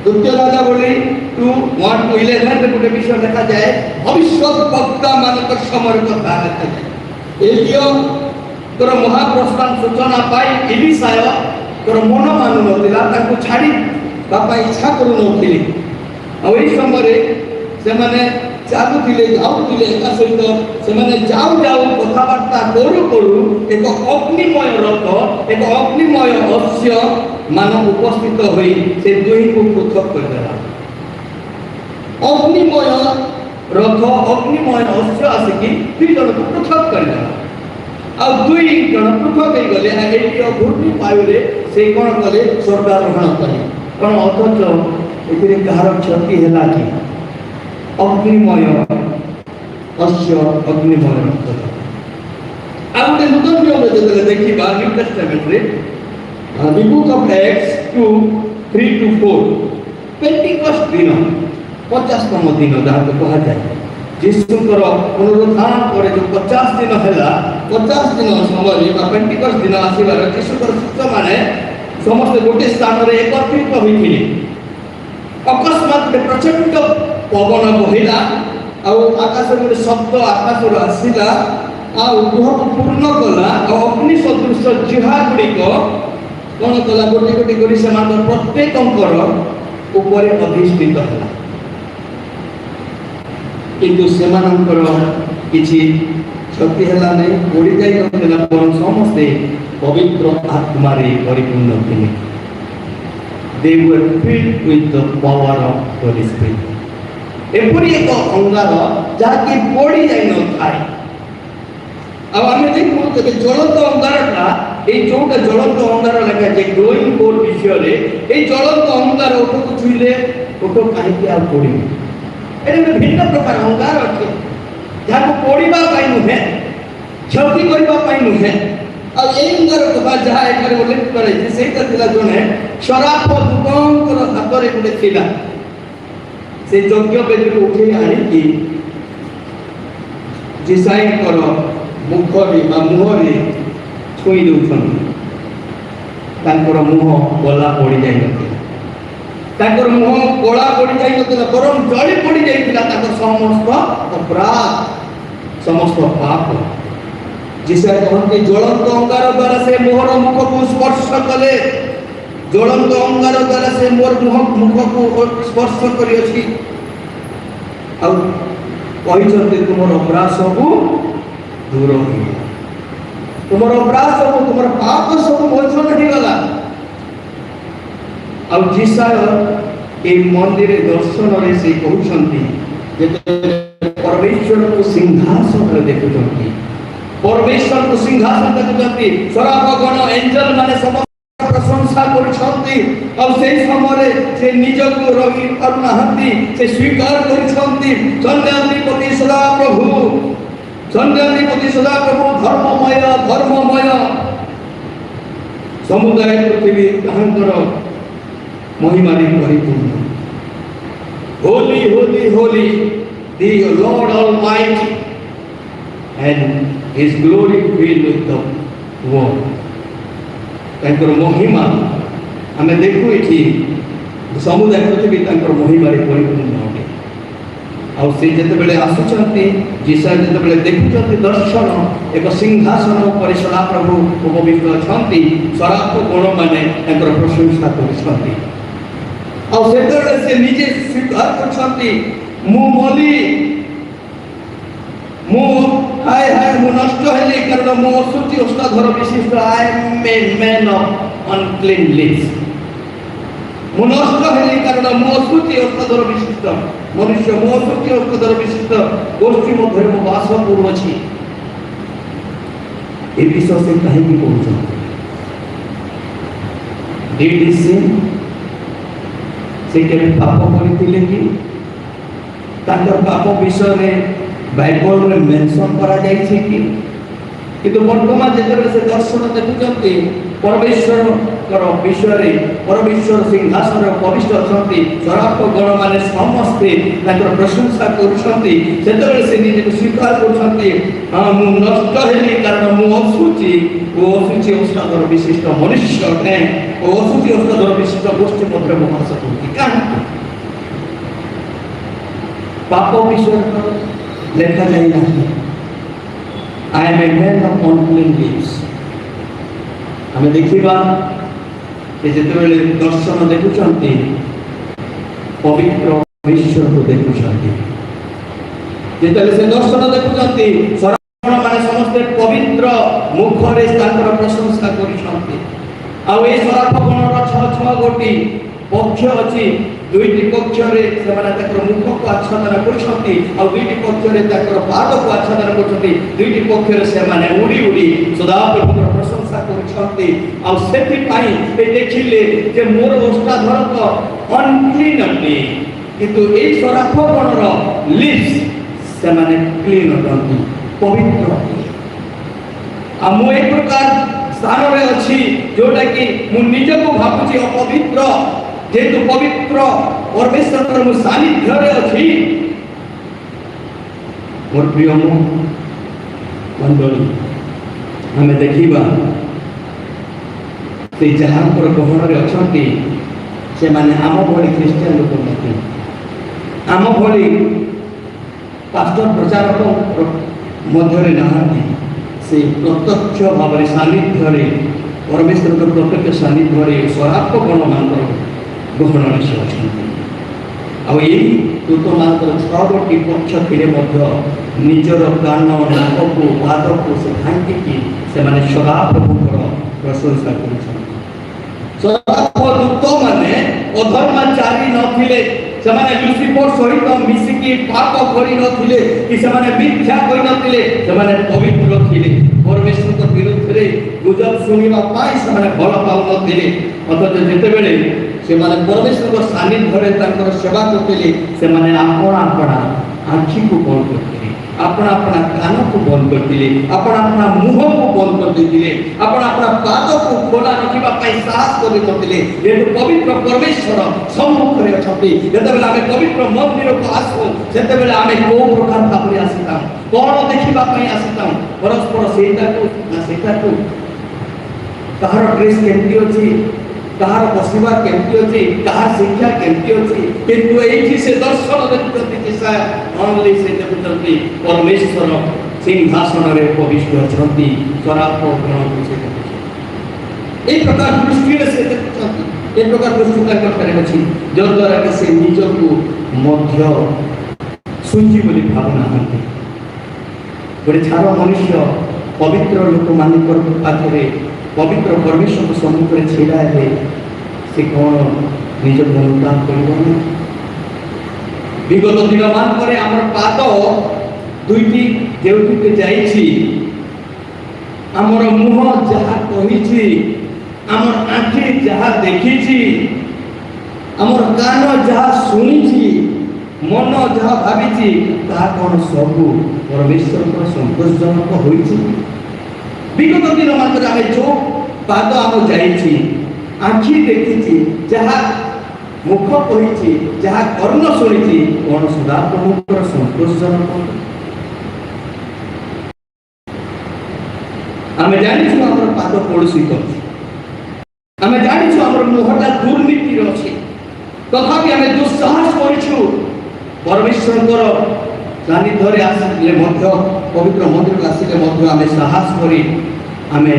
ଦ୍ୱିତୀୟ ରାଜାବଳୀ 2:1-11 ଗୋଟେ ବିଷୟ ଲେଖାଯାଏ, ଭବିଷ୍ୟତ ବକ୍ତା ମାନଙ୍କର ସମୟ କଥା ଲେଖାଯାଏ। ଏଲିୟଙ୍କର ମହାପ୍ରସ୍ଥାନ ସୂଚନା ପାଇ ଏଲିଶାୟଙ୍କର ମନ ମାନୁନଥିଲା, ତାଙ୍କୁ ଛାଡ଼ି ବାପା ଇଚ୍ଛା କରୁନଥିଲେ। ଆଉ ଏହି ସମୟରେ ସେମାନେ ଚାଲୁଥିଲେ ଯାଉଥିଲେ ଏକା ସହିତ, ସେମାନେ ଯାଉ ଯାଉ କଥାବାର୍ତ୍ତା କରୁ କରୁ ଏକ ଅଗ୍ନିମୟ ରଥ, ଏକ ଅଗ୍ନିମୟ ଅଶ୍ୟ ମାନ ଉପସ୍ଥିତ ହୋଇ ସେ ଦୁହିଁଙ୍କୁ ପୃଥକ କରିଦେଲା। ଅଗ୍ନିମୟ ରଥ, ଅଗ୍ନିମୟ ଅଶ୍ୟ ଆସିକି 2 ଜଣକୁ ପୃଥକ କରିଦେଲା। ଆଉ 2 ଜଣ ପୃଥକ ହେଇଗଲେ। ଏଠି ଘୂର୍ଣ୍ଣି ବାୟୁରେ ସେ କ'ଣ କଲେ? ସ୍ୱର୍ଗାରୋହଣ କଲେ। କ'ଣ ଅଥଚ ଏଥିରେ କାହାର କ୍ଷତି ହେଲା କି? ଅଗ୍ନିମୟ ଅଶ୍ୟ, ଅଗ୍ନିମୟ ରଥ। ଆଉ ଗୋଟେ ନୂତନ ନିୟମରେ ଯେତେବେଳେ ଦେଖିବା ନ୍ୟୁ ଟେଷ୍ଟାମେଣ୍ଟରେ the book of Acts 2:3-4 Pentecost ଦିନ, 50ତମ ଦିନ ଯାହାକୁ କୁହାଯାଏ, ଯୀଶୁଙ୍କର ପୁନରୁତ୍ଥାନ ପରେ ଯେଉଁ 50 ଦିନ ହେଲା, 50 ଦିନ ସମୟରେ ବା ପେଣ୍ଟିକଷ୍ଟ ଦିନ ଆସିବାର ଯୀଶୁଙ୍କର ଶିଷ୍ୟମାନେ ସମସ୍ତେ ଗୋଟିଏ ସ୍ଥାନରେ ଏକତ୍ରିତ ହୋଇଥିଲେ। ଅକସ୍ମାତ୍ ଗୋଟେ ପ୍ରଚଣ୍ଡ ପବନ ବହିଲା ଆଉ ଆକାଶରୁ ଗୋଟେ ଶବ୍ଦ ଆକାଶରୁ ଆସିଲା पूर्ण कला अग्नि सदृश जिहा गुड़िक कौन कला गोटे गोटे कर प्रत्येक उपरे अधिष्ठित है किंतु सेमानंकर किछि क्षति हला नहीं पड़ी जाई नथिला पर समस्ते पवित्र आत्मा रे परिपूर्ण थिले they were filled with the power of Holy Spirit एपरि एक अंगार जाके पड़ी जाई न थाए अब आमे देखो जे ज्वलंत अंगारटा এই जोटा ज्वलंत अंगार लेखा जे ग्लोइंग कोर विषय रे এই ज्वलंत अंगार उपको छुइले ओटो काहे आ पड़ी एने भिन्न प्रकार अंगार अछि जाको पड़ीबा पाई नुहे क्षति करबा पाई नुहे अब एई अंगार कथा जहा एकर उल्लेख करे जे सेटा थिला जने शराब दुकानकर हाथ रे गुटे थिला से यज्ञ बेदरू उठे आनी की जिसाई करो मुखरी बा मुहरी छुई दउछन तांकर मुह गला पड़ी जाई नथिला तांकर मुह कोला पड़ी जाई नथिला बरम जळी पड़ी जाईतिला तांकर समस्त अपराध समस्त पाप जिसे कहते ज्वलंत अंगार द्वारा से मोहर मुख को स्पर्श कले ज्वलंत अंगार द्वारा से मोर मुख को स्पर्श करी अछि आ कहिसते तुमर अपराध सब दूर हो तुमर अपराध सब तुमर पाप सब मोचन हो गला आ जिसा ए मंदिर दर्शन रे से कहउछंती जे परमेश्वर को सिंहासन रे देखुछंती परमेश्वर को सिंहासन देखुछंती सराफगण एंजल माने समस्त प्रशंसा करुछंती और सेही समय से निज को रवि करुणाहंती से स्वीकार करुछंती धन्याधिपति सदा प्रभु धर्ममय समुदाय पृथ्वी तांकर महिमारे परिपूर्ण Holi Holi Holi the Lord Almighty and His glory filled with the world. तांकर महिमा हमें देखु एठी समुदाय पृथ्वी तांकर महिमारे परिपूर्ण होते और से जते बेले आसुचंती जिसा जते बेले देखुचंती दर्शन एक सिंहासन पर सदा प्रभु उपविष्ट अछंती सराप गुण माने तांकर प्रशंसा करछंती और सेतरे से निजे स्वीकार करछंती मु मली मु हाय हाय मु नष्ट हेली कारण मु असुचि औषधर विशिष्ट I am a man of unclean lips मु नष्ट हेली कारण मु असुचि औषधर विशिष्ट मनुष्य मु असुचि औषधर विशिष्ट गोष्ठी मध्य मु वास करूछि ए विषय से कहीं भी पहुंच डिड सिन से के पाप करथिले कि तांकर पाप विषय रे बाइबल रे मेंशन करा जाय छै कि किंतु वर्तमान जेतबे से दर्शन देखुचंती परमेश्वर कर विषय रे परमेश्वर सिंहासन रे उपविष्ट अछंती सराप गण माने समस्ते तांकर प्रशंसा करूछंती जेतबे से निजे स्वीकार करूछंती हां मु नष्ट हेली कारण मु असुचि औषधर विशिष्ट मनुष्य ने असुचि औषधर विशिष्ट गोष्ठी मध्य महास करती काहे पाप विषय लेखा जाए नहीं I am a man of unclean lips हमें देखिबा कि जेतेबेले दर्शन देखुछंती पवित्र ईश्वर को देखुछंती जेतेबेले से दर्शन देखुछंती सरावण माने समस्त पवित्र मुख रे तांकर प्रशंसा करिछंती आ ए सराफगण र 6 गोटी पक्ष अछि दुईटी पक्ष रे सेमाने ताकर मुख को आच्छादन करछंती आ दुईटी पक्ष रे ताकर पाद को आच्छादन करछंती दुईटी पक्ष रे सेमाने उडी उडी सदा प्रभुर प्रशंसा करछंती आ सेति पाई ए देखिले जे मोर वस्त्राधर तो अनक्लीन अटि किंतु ए सराफगण र लिप्स सेमाने क्लीन अटि पवित्र आ मो एक प्रकार स्थान रे अछि जोटा कि मु निज को भाबुची अपवित्र जेतु पवित्र परमेश्वर मु सानिध्य रे अछि मोर प्रिय मंडली हमें देखिबा से जहां पर गहन रे अछंती से माने आम भली क्रिश्चियन लोक नथि आम भली पास्टर प्रचारक मध्य रे नहांती से प्रत्यक्ष भाव सानिध्य परमेश्वर प्रत्यक्ष सानिध्य स्वराप गण मान ग्रहण से अच्छा दूत मान छटी पक्ष थे निजर कान नाक को पाद को से भांगिकी से सदा प्रभुर प्रशंसा कर दूत माने अधर्माचारी नथिले सेमाने लुसिफर सहित मिसिकी पाप करि नथिले कि सेमाने मिथ्या कहि नथिले सेमाने पवित्र थिले परमेश्वर के विरुद्ध रे गुजब सुनिबा पाई सेमाने भल पाउ नथिले अथच जेते बेले सेमाने परमेश्वर को सानिध्य रे तांकर सेवा करथिले सेमाने आपणा आपणा आँखी को बंद करथिले अपना अपना कान को बंद करथिले अपना अपना मुंह को बंद कर देथिले अपना अपना पाद को खोला रखिबा पाई साहस करि नथिले ये पवित्र परमेश्वर सम्मुख रे अछती जते बेला आमे पवित्र मंदिर को आसु सेते बेला आमे को प्रकार भाबरे आसीता कोन देखिबा पाई आसीता परस्पर सेटा को कहार ड्रेस केमती अछि कहार बसिबा केमती अछि कहार शिक्षा केमती अछि किंतु एठी से दर्शन देखते कि सा ओनली से देखते परमेश्वर सिंहासन रे उपविष्ट अछंती स्वराप ग्रहण से एक प्रकार दृष्टि से देखते एक प्रकार दृष्टि का करे अछि जो द्वारा के से निज को मध्य सुंजी बोली भावना हंती बड़े छारो मनुष्य पवित्र लोक मानिकर पाखरे पवित्र परमेश्वर को सम्मुख में छिड़ा है से कौन निज अनुताप कर विगत दिन मान करे आमर पाद दुईटी देउटी जाइछि आमर मुह जहा कहिछि आमर आँखि जहा देखिछि आमर कान जहा सुनिछि मन जहा भाबिछि ता कौन सबु परमेश्वर को संतोषजनक होइछि विगत दिन मात्र आमे जो पाद आम जाइछि आँखि देखिछि जहा मुख कहिछि जहा कर्ण सुनिछि कौन सदा प्रभुकर संतोषजनक आमे जानिछु हमर पाद पड़ोसी करछि आमे जानिछु हमर मुहटा दुर्नीति अछि तथापि आमे दुस्साहस करिछु परमेश्वरकर सानिध्य रे आसिले मध्य पवित्र मंदिर को आसिले मध्य आमे साहस करी आमे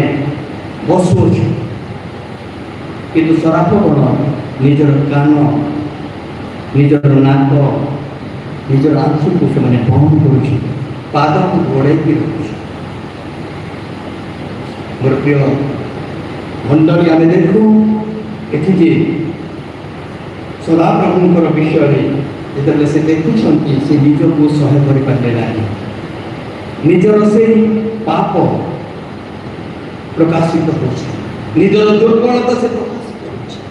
बसुछु किंतु सराप गण निजर कान निजर नाक निजर आँखि को से बंद करुछि पाद को घोड़े की रखुछि मोर प्रिय मंडली आमे देखु एथि जे सदा प्रभुकर विषय रे जेतले से देखुछंती से निज को सहाय करि पारे नाही निजर से पाप प्रकाशित होछि निजर दुर्बलता से प्रकाशित होछि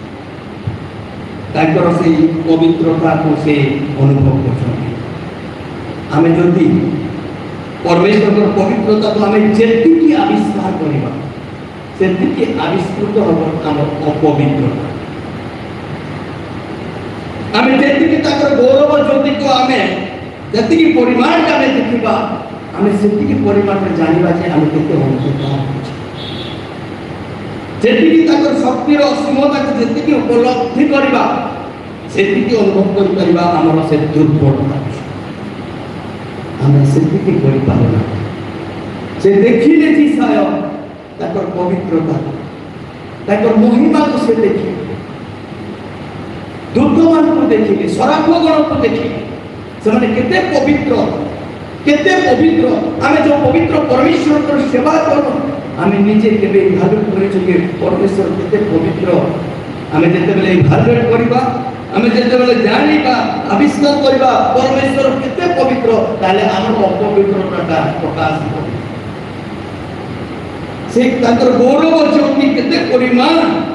ताकर से पवित्रता को से अनुभव करछंती आमे जदि परमेश्वर को पवित्रता को आमे जेति की आविष्कार करिबा सेति की आविष्कृत होबो हम अपवित्रता आमे जेति की ताकर गौरव ज्योति को आमे जेति की परिमाण आमे देखिबा आमे सेति की परिमाण में जानिबा जे आमे केते होन्छ जेति की ताकर शक्तिर असीमता को जेति की उपलब्धि करिबा सेति की अनुभव करि परिबा हमर से दुर्बलता आमे सेति की करि पारना से देखिले जी साय ताकर पवित्रता ताकर महिमा को से देखि दूत मान को देखिले सराफ गण को देखिले से केते पवित्र आमे जो पवित्र परमेश्वर को सेवा करो आमे निजे केबे इभालुएट करिछु कि परमेश्वर केते पवित्र आमे जेते बेले इभालुएट करिबा आमे जेते बेले जानिबा आविष्कार करिबा परमेश्वर केते पवित्र ताले हमर अपवित्रता प्रकाश हो से ताकर गौरव ज्योति केते परिमाण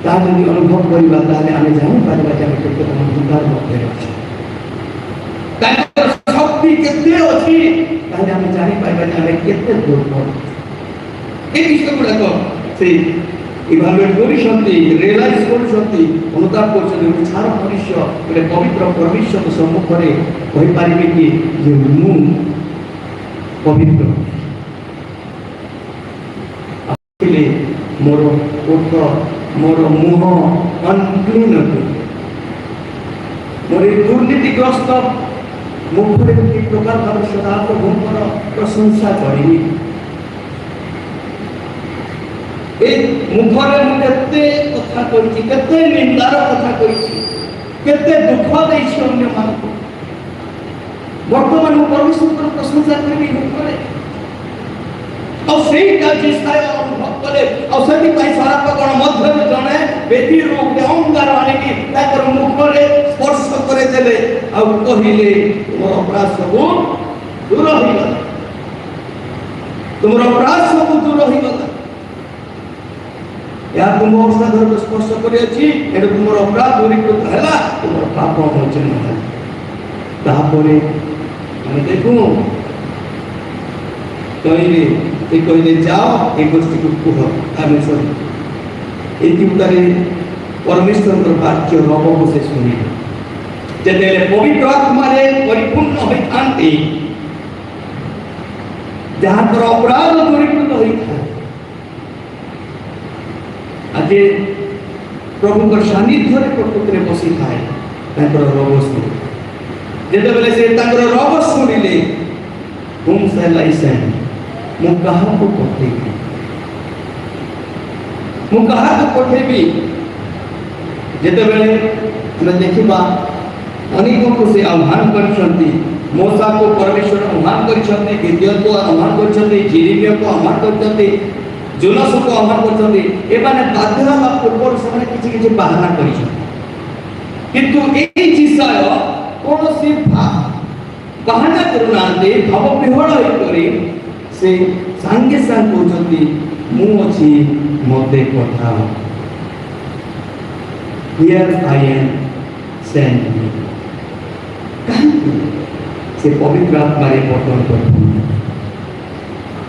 ताले अनुभव करिबा ताले आमे जानि पारिबा जे आमे केते अंधकार मध्य अछि ताकर शक्ति केते अछि ताले आमे जानि पारिबा जे आमे केते दुर्बल ए विषय गुडा से इभालुएट करिसंती रियलाइज करिसंती अनुताप करछन छार मनुष्य गोटे पवित्र परमेश्वर सम्मुख रे कहि पारिबे कि जे मु पवित्र आले मोर ओठ मोर मुह अनक्लीन मोर दुर्नीतिग्रस्त ମୁଖରେ କି ପ୍ରକାର ଭାବେ ସଦାପ୍ରଭୁଙ୍କର ପ୍ରଶଂସା କରିବି। ଏ ମୁଖରେ ମୁଁ କେତେ କଥା କହିଛି, କେତେ ନିନ୍ଦାର କଥା କହିଛି, କେତେ ଦୁଃଖ ଦେଇଛି ଅନ୍ୟମାନଙ୍କୁ। ବର୍ତ୍ତମାନ ମୁଁ ପରମେଶ୍ୱରଙ୍କର ପ୍ରଶଂସା କରିବି ମୁଖରେ। ଆଉ ସେଇଟା ଯିଶାୟ ଅନୁଭବ କଲେ। ଆଉ ସେଥିପାଇଁ ସାରାପଗଣ ମଧ୍ୟରେ ଜଣେ ବେଦୀରୁ ଗୋଟେ ଅଙ୍ଗାର ଆଣିକି ତାଙ୍କର ମୁଖରେ ସ୍ପର୍ଶ କରିଦେଲେ ଆଉ କହିଲେ ତୁମର ଅପରାଧ ସବୁ ଦୂର ହୋଇଗଲା, ତୁମର ଅପରାଧ ସବୁ ଦୂର ହୋଇଗଲା। ଏହା ତୁମ ଅସାଧରକୁ ସ୍ପର୍ଶ କରିଅଛି, ଏଠୁ ତୁମର ଅପରାଧ ଦୂରୀକୃତ ହେଲା, ତୁମର ପାପ ମୋଚନ ହେଲା। ତାପରେ ଆମେ ଦେଖୁ କହିଲେ ଯାଅ ଏ ଗୋଷ୍ଠୀକୁ କୁହ। ଆମେ ସରି ଏଇଥିରେ ପରମେଶ୍ୱରଙ୍କର ବାକ୍ୟ ରବକୁ ସେ ଶୁଣିଲେ। ଯେତେବେଳେ ପବିତ୍ର ଆତ୍ମାରେ ପରିପୂର୍ଣ୍ଣ ହୋଇଥାନ୍ତି, ଯାହାଙ୍କର ଅପରାଧ ଦୂରୀକୃତ ହୋଇଥାଏ, ଆଜି ପ୍ରଭୁଙ୍କର ସାନ୍ନିଧ୍ୟରେ ପ୍ରକୃତିରେ ବସିଥାଏ, ତାଙ୍କର ରୋଗ ଶୁଣେ। ଯେତେବେଳେ ସେ ତାଙ୍କର ରୋଗ ଶୁଣିଲେ, whom shall I send? ମୁଁ କାହାକୁ ପଠେଇବି? ମୁଁ କାହାକୁ ପଠେଇବି? ଯେତେବେଳେ ଆମେ ଦେଖିବା ଅନେକଙ୍କୁ ସେ ଆହ୍ୱାନ କରିଛନ୍ତି। ମୋସାକୁ ପରମେଶ୍ୱର ଆହ୍ୱାନ କରିଛନ୍ତି, ଗିଦ୍ୟୋନକୁ ଆହ୍ୱାନ କରିଛନ୍ତି, ଜିରିମିୟକୁ ଆହ୍ୱାନ କରିଛନ୍ତି, ଜୋନାସକୁ ଆହ୍ୱାନ କରିଛନ୍ତି। ଏମାନେ ବାଧ୍ୟ ହେବା ପୂର୍ବରୁ ସେମାନେ କିଛି କିଛି ବାହାନା କରିଛନ୍ତି। କିନ୍ତୁ ଏଇ ଯିଶାୟ କୌଣସି ବାହାନା କରୁନାହାନ୍ତି, ଭାବ ବିହ୍ୱଳ ହୋଇକରି ସେ ସାଙ୍ଗେ ସାଙ୍ଗେ କହୁଛନ୍ତି ମୁଁ ଅଛି, ମୋତେ ପଠାଅ। Here I am, send me. କାହିଁକି ସେ ପବିତ୍ର ଆତ୍ମାରେ ପଠନ କରୁଛନ୍ତି?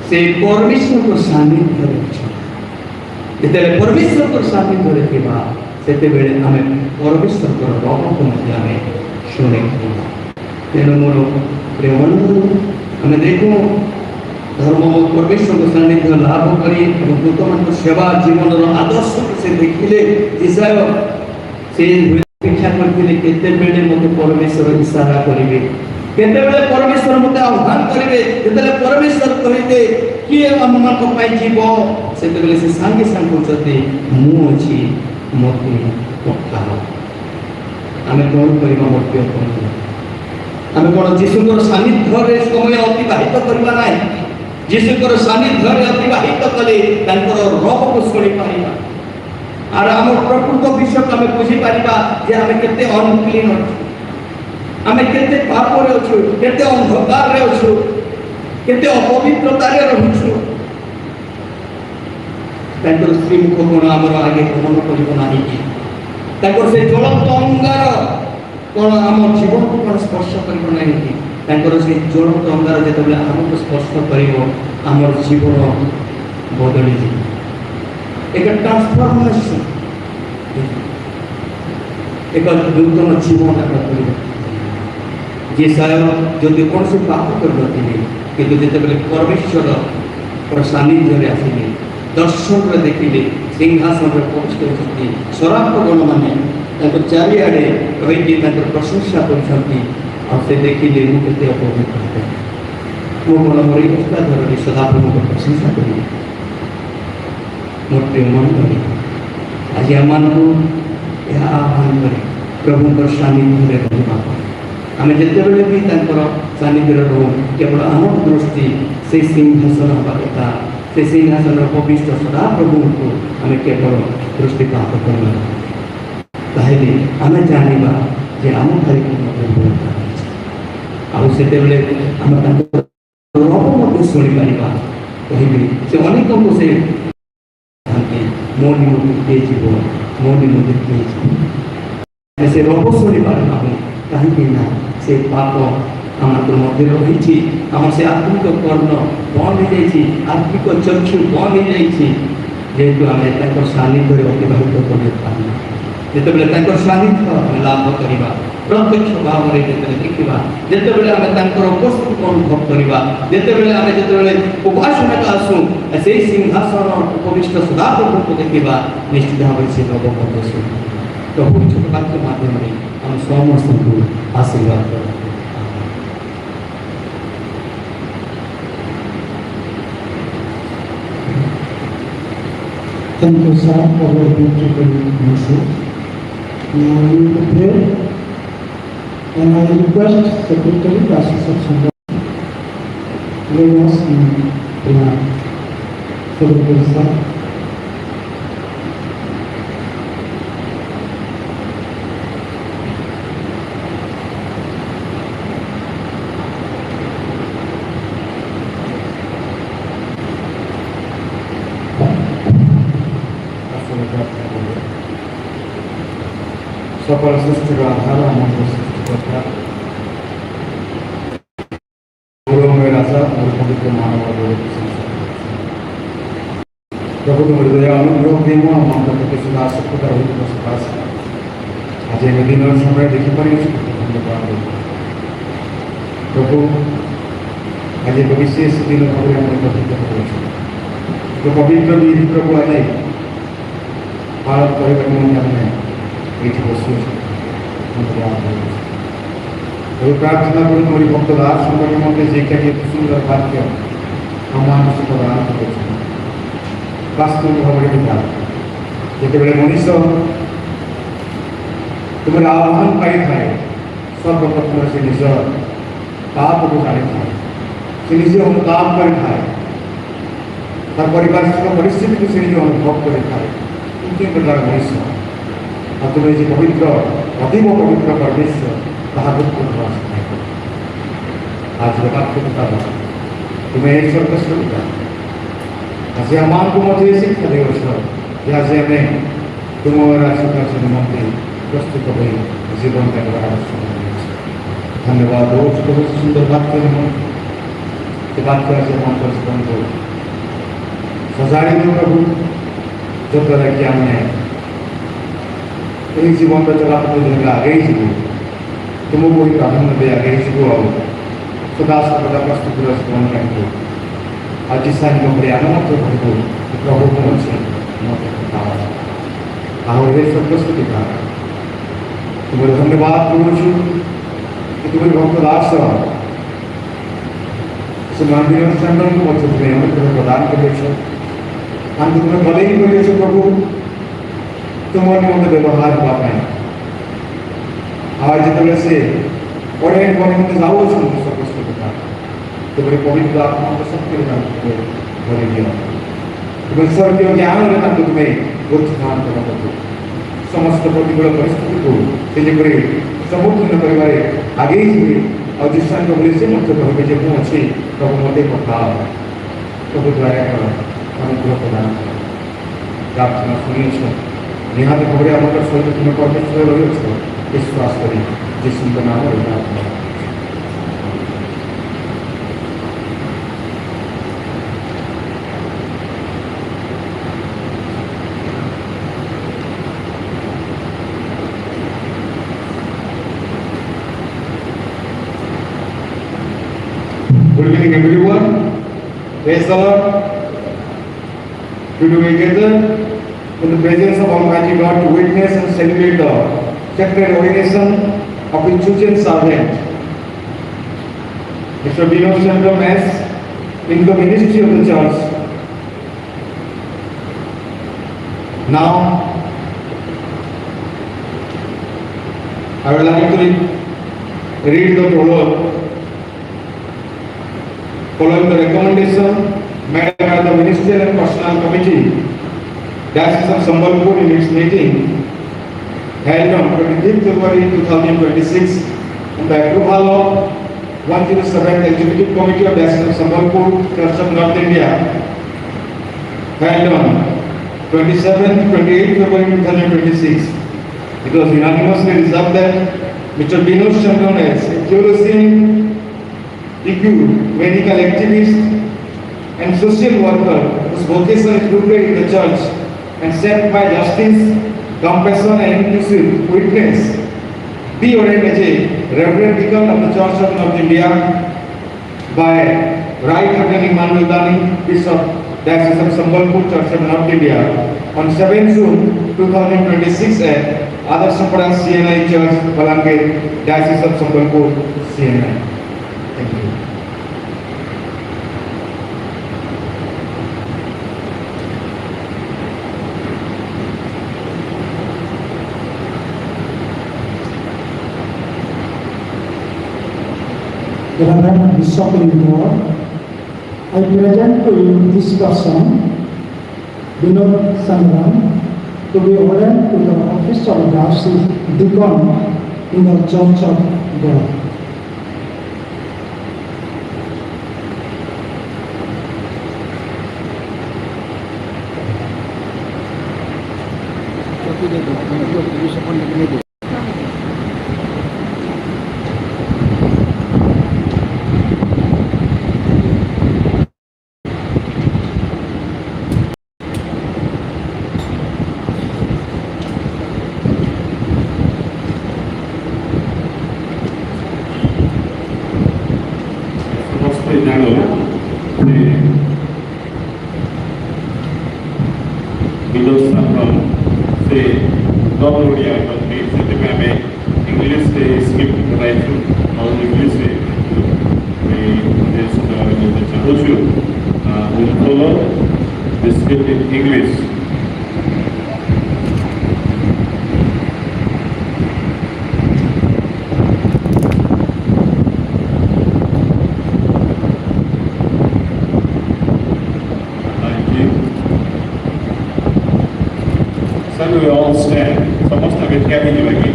ସେ ପରମେଶ୍ୱରଙ୍କ ସାନ୍ନିଧ୍ୟରେ ଅଛନ୍ତି। ଯେତେବେଳେ ପରମେଶ୍ୱରଙ୍କ ସାନ୍ନିଧ୍ୟରେ ଥିବା, ସେତେବେଳେ ଆମେ ପରମେଶ୍ୱରଙ୍କର ରବକୁ ମଧ୍ୟ ଆମେ ଶୁଣିଥିବା। ତେଣୁ ମୋର ପ୍ରିୟ ବନ୍ଧୁ, ଆମେ ଦେଖୁ ଧର୍ମ ପରମେଶ୍ୱରଙ୍କ ସାନ୍ନିଧ୍ୟ ଲାଭ କରି ଏବଂ ଦୂତମାନଙ୍କ ସେବା ଜୀବନର ଆଦର୍ଶକୁ ସେ ଦେଖିଲେ। ଯିଶାୟ ସେ ଅପେକ୍ଷା କରିଥିଲେ କେତେବେଳେ ମୋତେ ପରମେଶ୍ୱର ଇସାରା କରିବେ, କେତେବେଳେ ପରମେଶ୍ୱର ମୋତେ ଆହ୍ୱାନ କରିବେ। ଯେତେବେଳେ ପରମେଶ୍ୱର କହିଲେ କିଏ ଆମମାନଙ୍କ ପାଇଁ ଯିବ, ସେତେବେଳେ ସେ ସାଙ୍ଗେ ସାଙ୍ଗେ କହୁଛନ୍ତି ମୁଁ ଅଛି, ମୋତେ ପଠାଅ। ଆମେ କ'ଣ କରିବା? ମୋତେ ପଠାଅ। ଆମେ କ'ଣ ଯୀଶୁଙ୍କର ସାନ୍ନିଧ୍ୟରେ ସମୟ ଅତିବାହିତ କରିବା ନାହିଁ? ଯୀଶୁଙ୍କର ସାନ୍ନିଧ୍ୟରେ ଅତିବାହିତ କଲେ ତାଙ୍କର ରୋଗକୁ ଶୁଣିପାରିବା। আর আমার প্রকৃত বিষয়কে আমি বুঝিপারিবা যে আমি কেতে অনক্লিন অছু, আমি কেতে পাপরে অছু, কেতে অন্ধকারে অছু, কেতে অপবিত্রতারে রহুছু। তাଙ୍କର ଶ୍ରୀମୁଖ କ'ଣ ଆମର ଆଗେ ଗମନ କରିବ ନାହିଁ କି? ତାଙ୍କର ସେ ଜ୍ୱଳନ୍ତ ଅଙ୍ଗାର କ'ଣ ଆମ ଜୀବନକୁ କ'ଣ ସ୍ପର୍ଶ କରିବ ନାହିଁ କି? ତାଙ୍କର ସେ ଜ୍ୱଳନ୍ତ ଅଙ୍ଗାର ଯେତେବେଳେ ଆମକୁ ସ୍ପର୍ଶ କରିବ, ଆମର ଜୀବନ ବଦଳିଯିବ। ଏକ ଟ୍ରାନ୍ସଫର୍ମେସନ, ଏକ ନୂତନ ଜୀବନ କରିବ। ଯିଶାୟ ଯଦି କୌଣସି ପାପ କରିନଥିଲେ, କିନ୍ତୁ ଯେତେବେଳେ ପରମେଶ୍ୱର ସାନ୍ନିଧ୍ୟରେ ଆସିଲେ, ଦର୍ଶନରେ ଦେଖିଲେ, ସିଂହାସନରେ ପବିଷ୍ଟ ହେଉଛନ୍ତି, ସରାପଗଣମାନେ ତାଙ୍କ ଚାରିଆଡ଼େ ରହିକି ତାଙ୍କର ପ୍ରଶଂସା କରୁଛନ୍ତି। ଆଉ ସେ ଦେଖିଲେ ମୁଁ କେତେ ଅପବିତ୍ର, ମୁଁ କ'ଣ ମୋର ଏଇ ଅବସ୍ଥା ଧରି ସଦାପ୍ରଭୁଙ୍କ ପ୍ରଶଂସା କରିବି? ମୋ ପ୍ରିୟ ମଣ୍ଡଳୀ, ଆଜି ଆମମାନଙ୍କୁ ଏହା ଆହ୍ୱାନ କରେ ପ୍ରଭୁଙ୍କର ସାନ୍ନିଧ୍ୟରେ ରହିବା ପାଇଁ। ଆମେ ଯେତେବେଳେ ବି ତାଙ୍କର ସାନ୍ନିଧ୍ୟରେ ରହୁ, କେବଳ ଆମ ଦୃଷ୍ଟି ସେଇ ସିଂହାସନ ହେବା କଥା। ସେ ସିଂହାସନର ପବିତ୍ର ସଦାପ୍ରଭୁଙ୍କୁ ଆମେ କେବଳ ଦୃଷ୍ଟିପାତ କରିବା। ତାହେଲେ ଆମେ ଜାଣିବା ଯେ ଆମ ଠାରେ ମଧ୍ୟ ଆଉ ସେତେବେଳେ ଆମେ ତାଙ୍କର ରବ ମଧ୍ୟ ଶୁଣିପାରିବା। କହିବି ସେ ଅନେକଙ୍କୁ ସେ ମୋ ନିମନ୍ତେ କିଏ ଯିବ, ମୋ ନିମନ୍ତେ କିଏ ଯିବ। ସେ ରବ ଶୁଣିପାରିବା କାହିଁକି ନା ସେ ପାପ ଆମର ମଧ୍ୟରେ ରହିଛି। ଆମର ସେ ଆତ୍ମିକ କର୍ଣ୍ଣ ବନ୍ଦ ହେଇଯାଇଛି, ଆତ୍ମିକ ଚକ୍ଷୁ ବନ୍ଦ ହେଇଯାଇଛି, ଯେହେତୁ ଆମେ ତାଙ୍କର ସାନ୍ନିଧ୍ୟରେ ଅତିବାହିତ କରିପାରିବା। ଯେତେବେଳେ ତାଙ୍କର ସାନ୍ନିଧ୍ୟ ଆମେ ଲାଭ କରିବା, ପ୍ରତ୍ୟକ୍ଷ ଭାବରେ ଯେତେବେଳେ ଦେଖିବା, ଯେତେବେଳେ ଆମେ ତାଙ୍କର ଉପସ୍ଥିତିକୁ ଅନୁଭବ କରିବା, ଯେତେବେଳେ ଉପାସନାକୁ ଆସୁ, ସେଇ ସିଂହାସନ ଉପବିଷ୍ଟ ସଦାପ୍ରଭୁଙ୍କୁ ଦେଖିବା, ନିଶ୍ଚିତ ଭାବରେ ସେ ନବ ମଧ୍ୟ ଶୁଣିବା। ପ୍ରଭୁ ଛୋଟ ବାକ୍ୟ ମାଧ୍ୟମରେ ଆମେ ସମସ୍ତଙ୍କୁ ଆଶୀର୍ବାଦ କରିବା। Thank you, sir, for your beautiful message. Now we will pray, and I request Secretary Diocese of Sangam lead us in prayer. Secretary, sir. সকল সৃষ্টির আধার আমাদের সৃষ্টিকর্তা গৌরবের রাজা আমার পবিত্র মানব প্রভু তোমার দয়া অনুগ্রহ প্রেম আমাদের প্রতি সদা সত্যতা রহিত প্রকাশ আজ এই দিনের সময় দেখিপারি ধন্যবাদ প্রভু আজ ଏକ ବିଶେଷ ଦିନ ଭାବରେ ଆମେ ଗଠିତ କରୁଛୁ ଏକ ପବିତ୍ର ବିଧି ପ୍ରଭୁ ଆଜି ପାଳନ କରିବା ନିମନ୍ତେ ଆମେ ଏଇଠି ବସୁଛୁ ଏବେ ପ୍ରାର୍ଥନା କରୁ ମୋରି ଭକ୍ତ ଦାସଙ୍କ ନିମନ୍ତେ ଯିଏକି ଏତେ ସୁନ୍ଦର ବାକ୍ୟ ଆମମାନଙ୍କୁ ପ୍ରଦାନ କରୁଛନ୍ତି ବାସ୍ତବିକ ଭାବରେ ପିତା ଯେତେବେଳେ ମଣିଷ ତୁମର ଆହ୍ୱାନ ପାଇଥାଏ ସର୍ବପ୍ରଥମେ ସେ ନିଜ ପାପକୁ ଜାଣିଥାଏ ସେ ନିଜେ ଅନୁତାପ କରିଥାଏ ତାର ପାରିପାର୍ଶ୍ୱିକ ପରିସ୍ଥିତିକୁ ସେ ନିଜେ ଅନୁଭବ କରିଥାଏ କିନ୍ତୁ ପ୍ରକାର ମଣିଷ ଆଉ ତୁମେ ଯେ ପବିତ୍ର ଅତୀବ ପବିତ୍ର ପରମେଶ୍ୱର ତାହା ଦୁଃଖ ଆଜିର ବାକ୍ୟ ପିତା ତୁମେ ଏହି ସ୍ୱର୍ଗସ୍ଥ ପିତା ଆଜି ଆମମାନଙ୍କୁ ମଧ୍ୟ ଏ ଶିକ୍ଷା ଦେଉଛ ଯେ ଆଜି ଆମେ ତୁମର ଆଶୀର୍ବାଦ ନିମନ୍ତେ ପ୍ରସ୍ତୁତ ହୋଇ ଜୀବନ ଦେବାର ଆବଶ୍ୟକ ରହିଛି ଧନ୍ୟବାଦ ଦେଉଛୁ ପ୍ରଭୁ ସୁନ୍ଦର ବାକ୍ୟ ନିମନ୍ତେ ସେ ବାକ୍ୟ ଆଜି ଆପଣଙ୍କର ଜୀବନକୁ ସଜାଡ଼ି ଦେଉ ପ୍ରଭୁ ଯଦ୍ୱାରା କି ଆମେ ଏହି ଜୀବନର ଚଲାପଥ ଯେତେବେଳେ ଆଗେଇ ଯିବୁ ତୁମକୁ ହିଁ ପ୍ରାଧାନ୍ୟ ଦେଇ ଆଗେଇ ଯିବୁ ଆଉ ସଦା ସର୍ବଦା ପ୍ରସ୍ତୁତିର ଜୀବନ ପାଇଁ ଆଜି ସାଙ୍ଗ ଭଳି ଆମେ ମଧ୍ୟ କହିବୁ ପ୍ରଭୁ ମୁଁ ଅଛି ମୋତେ ଆହୁରି ଏ ସ୍ୱର୍ଗସ୍ଥ ପିତା ତୁମର ଧନ୍ୟବାଦ କରୁଛୁ କି ତୁମର ଭକ୍ତ ଦାସ ସେ ମନ୍ଦିର ଚନ୍ଦନକୁ ମଧ୍ୟ ତୁମେ ଅନୁଗ୍ରହ ପ୍ରଦାନ କରିଅଛ ତାଙ୍କୁ ତୁମେ ଭଲେଇ କରିଅଛ ପ୍ରଭୁ ତୁମ ନିମନ୍ତେ ବ୍ୟବହାର ହେବା ପାଇଁ ଆଉ ଯେତେବେଳେ ସେ ପଢ଼େଇ ନିମନ୍ତେ ଯାଉଅଛନ୍ତି ସ୍ୱର୍ଗସ୍ଥ ପିତା ତୁମର ପବିତ୍ର ଆତ୍ମାଙ୍କ ଶକ୍ତିରେ ତାଙ୍କୁ ଭରି ଦିଅ ତୁମେ ସ୍ୱର୍ଗୀୟ ଜ୍ଞାନରେ ତାଙ୍କୁ ତୁମେ ଉତ୍ଥାନ କର ପ୍ରଭୁ ସମସ୍ତ ପ୍ରତିକୂଳ ପରିସ୍ଥିତିକୁ ସେ ଯେପରି ସମ୍ମୁଖୀନ କରିବାରେ ଆଗେଇ ଯିବେ ଆଉ ଯୀଶୁଙ୍କ ଭଳି ସେ ମଧ୍ୟ କହିବେ ଯେ ମୁଁ ଅଛି ପ୍ରଭୁ ମୋତେ ପଠାଅ ପ୍ରଭୁ ଦୟାକର ଅନୁଗ୍ରହ ପ୍ରଦାନ କର ପ୍ରାର୍ଥନା ଶୁଣିଅଛ ନିହାତି ଭାବରେ ଆମର ସହିତ ତୁମେ ପରମେଶ୍ୱର ରହିଅଛ ବିଶ୍ୱାସ କରି ଯୀଶୁଙ୍କ ନାମରେ ପ୍ରାର୍ଥନା Good evening, everyone. Praise the Lord. Good to be together in the presence of Almighty God to witness and celebrate the sacred ordination of the chosen servant, Mr. Dino Chandram as in the ministry of the church. Now, I would like to read the prologue following the recommendation made by the Ministerial and Personal Committee, Diocese of Sambalpur in its meeting held on 25th February 2026 and the approval of 107th Executive Committee of Diocese of Sambalpur, Church of North India held on 27th 28th February 2026. It was unanimously resolved that Mr. Dino Chandran as a theologian, medical activist and social worker whose vocation is rooted in the church and shaped by justice, compassion and inclusive witness be ordained as a Reverend Deacon of the Church of North India by Right Reverend Emmanuel Dani, Bishop, Diocese of Sambalpur, Church of North India on 7 June 2026 at Adarshapara CNI Church, Balangir, Diocese of Sambalpur, CNI. Thank you. Reverend Bishop Lindor, I present to you this person, Vinod Sangram, to be ordained to the office of Diocese Deacon in the Church of God. ସମସ୍ତେ ଜାଣୁ ଯେ ବିନୋଦ ସାଙ୍ଗ ସେ କମ୍ ଓଡ଼ିଆ କରନ୍ତି ସେଥିପାଇଁ ଆମେ ଇଂଲିଶରେ script କରାଇଛୁ ଆଉ ଇଂଲିଶରେ ଚାହୁଁଛୁ we'll follow the script in English. Shall we all stand? ସମସ୍ତେ ଆମେ ଠିଆ ହେଇଯିବା କି?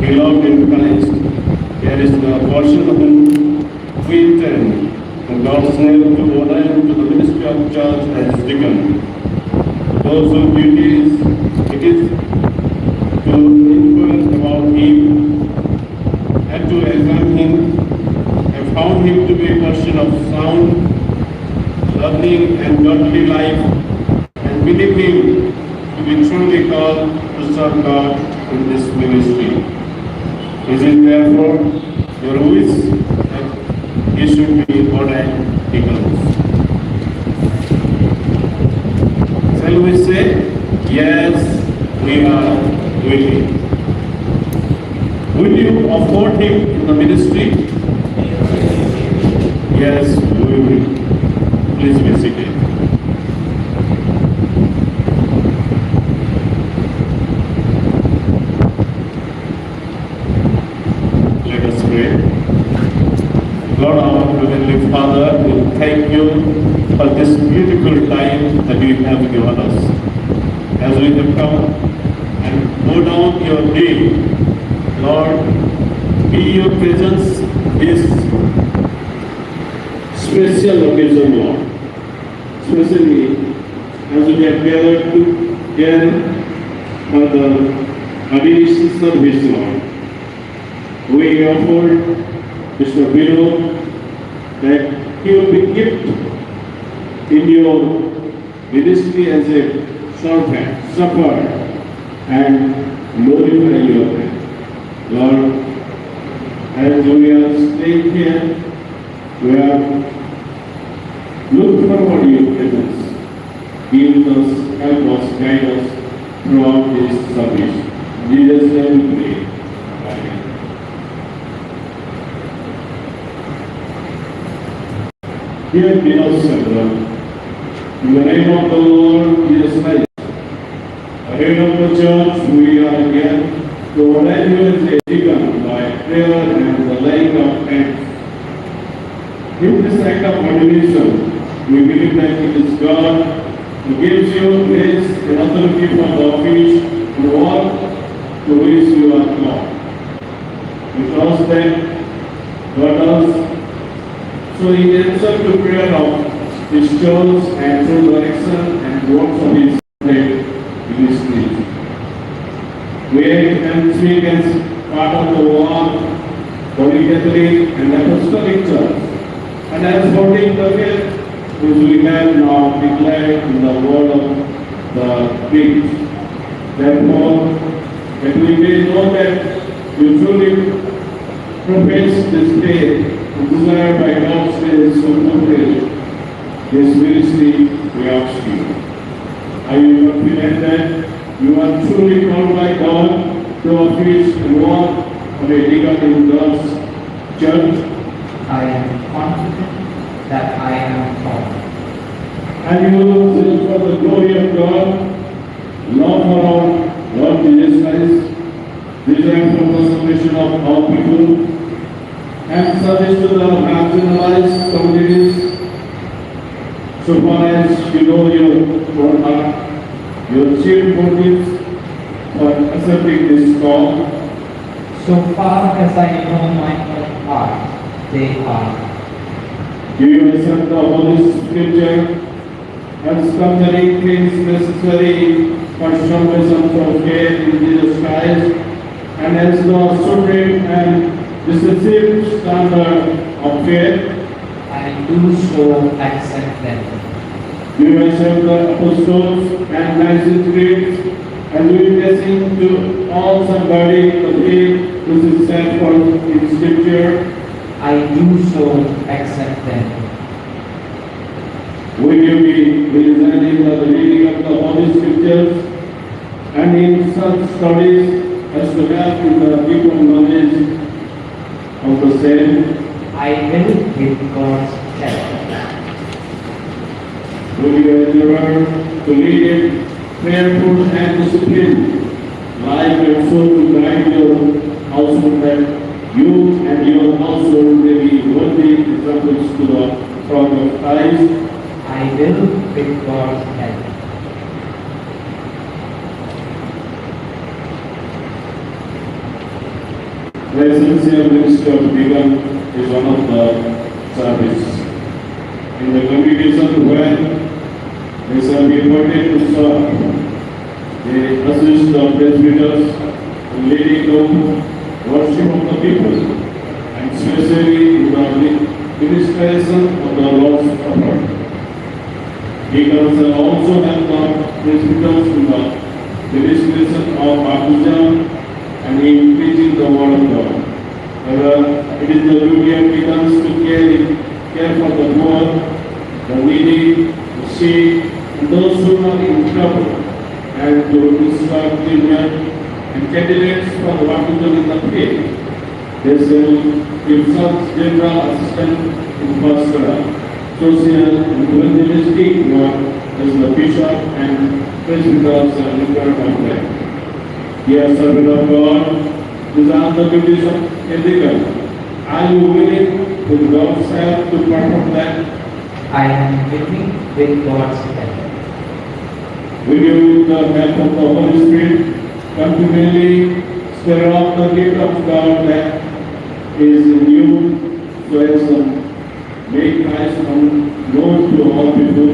Beloved in Christ, here is the portion of the we intend in God's name to ordain to the ministry of church as deacon. Those whose duty it is to inquire about him and to examine him and found him to be a person of sound, learning and godly life and believe him to be truly called to serve God in this ministry. It is therefore your wish that he should be ordained deacons. Shall we say, yes, we are willing? Will you afford him in the ministry? Yes, we will. Please be seated. Let us pray. Lord, our Heavenly Father, we thank you for this beautiful time that you have given us. As we have come and go down your day, Lord, be your presence this special occasion, Lord. Especially as we have gathered together for the ordination service, Lord. We offer Mr. Vinod that he will be gifted in your ministry as a servant, suffer and glorify your name. Lord, as we are staying here, we are looking forward to your presence. Be with us, help us, guide us throughout this service. In Jesus' name we pray. Amen. Dear beloved Savior, in the name of the Lord Jesus Christ, ahead of the church, we are here to ordain you as a deacon by prayer and the laying of hands. In this act of ordination, we believe that it is God who gives you grace and authority for the office and work to which you are called. We trust that God does so in answer to prayer of His church and through direction and works of His faith in His name. We can speak as part of the work, Holy Catholic and Apostolic Church, and as holding the faith which we have now declared in the word of the faith. Therefore, that we may know that you truly profess this faith and desire by God's grace to fulfill this ministry, we ask you. Are you confident that you are truly called by God to office and work of a deacon in God's church? I am confident that I am called. I and you will serve for the glory of God, love for our Lord Jesus Christ, desire for the salvation of all people, and service to the marginalized communities. So far as you know your own heart, your chief motives for accepting this call, So far as I know my own heart, they are. do you accept the Holy Scripture as concerning things necessary for salvation through faith in Jesus Christ, and as the supreme and decisive standard of faith? I do so accept them. Do you accept the apostles and Nicene creeds, and do you listen to all somebody the faith which is set forth in Scripture? I do so accept them. Will you be resigning the reading of the Holy Scriptures and in such studies as to help in the deeper knowledge of the same? I will with God's help. Will you endeavor to lead it prayerful and disciplined life and so to guide your household that you and your household may be worthy examples to the flock of Christ? I will with God's help. The essential ministry of Devan is one of the services. In the congregation where they shall be appointed to serve, they assist the presbyters in leading the worship of the people, and especially in the ministration of the Lord's Supper. Deacons shall also help the presbyters in the ministration of baptism and in preaching the word of God. However, it is the duty of deacons to care for the poor, the needy, the sick, and those who are in trouble, and to instruct children and candidates for the baptism in the faith. They shall give such general assistance in pastoral, social, and evangelistic work as the bishop and presbyters are required of them. Dear servant of God, these are the duties of a deacon. Are you willing with God's help to perform that? I am willing with God's help. Will you, with the help of the Holy Spirit, continually stir up the gift of God that is in you, so as to make Christ known to all people?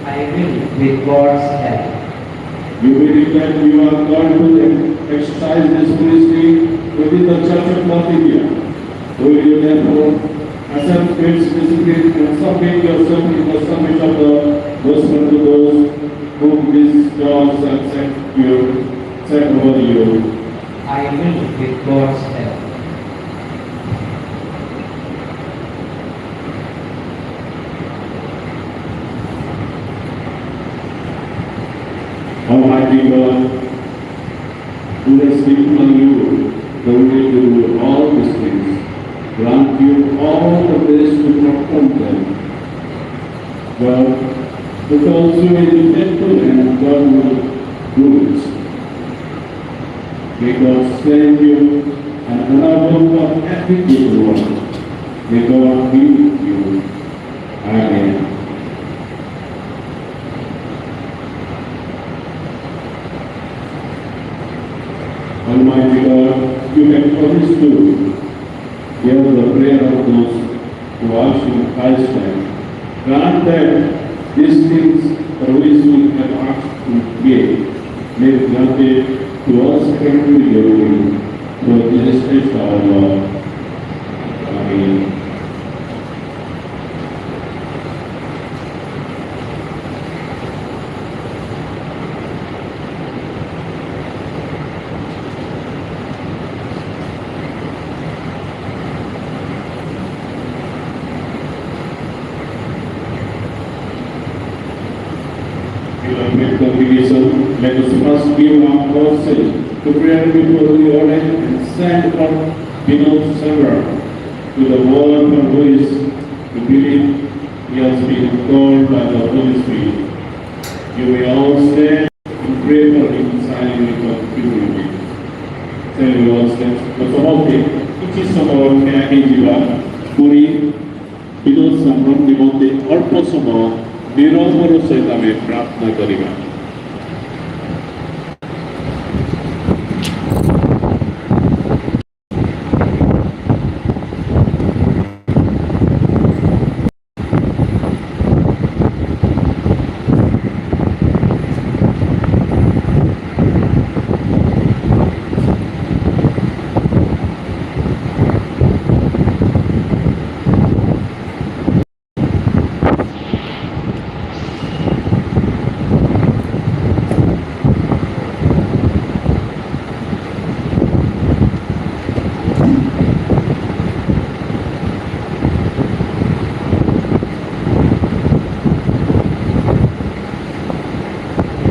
I will with God's help. You believe that you are called to exercise this ministry within the Church of North India. Will you therefore accept its discipline and submit yourself in the service of the gospel to those whom these jobs have set over you? I will with God's help. Almighty God, who has given you the way to do all these things, grant you all the grace to perform them. God, because you will be faithful and God will do it. May God strengthen you and enable for every good work. May God be with you. Amen. Almighty God, you have promised to hear the prayer of those who ask in Christ's name. Grant that these things for which we have asked to give may be granted to us according to your will, through Jesus Christ our Lord. Amen. Congregation, let us first give our ourselves to prayer before the order and send for beloved servant to the world for who is to believe he has been called by the Holy Spirit. You may all stand and pray for him silently for humility. Tell you all stand. ସମସ୍ତେ କିଛି ସମୟ ଠିଆ ହେଇଯିବା ପୁରୀ ବିନୋଦ ସଂଗ୍ରାମ ନିମନ୍ତେ ଅଳ୍ପ ସମୟ ନିରବର ସହିତ ଆମେ ପ୍ରାର୍ଥନା କରିବା।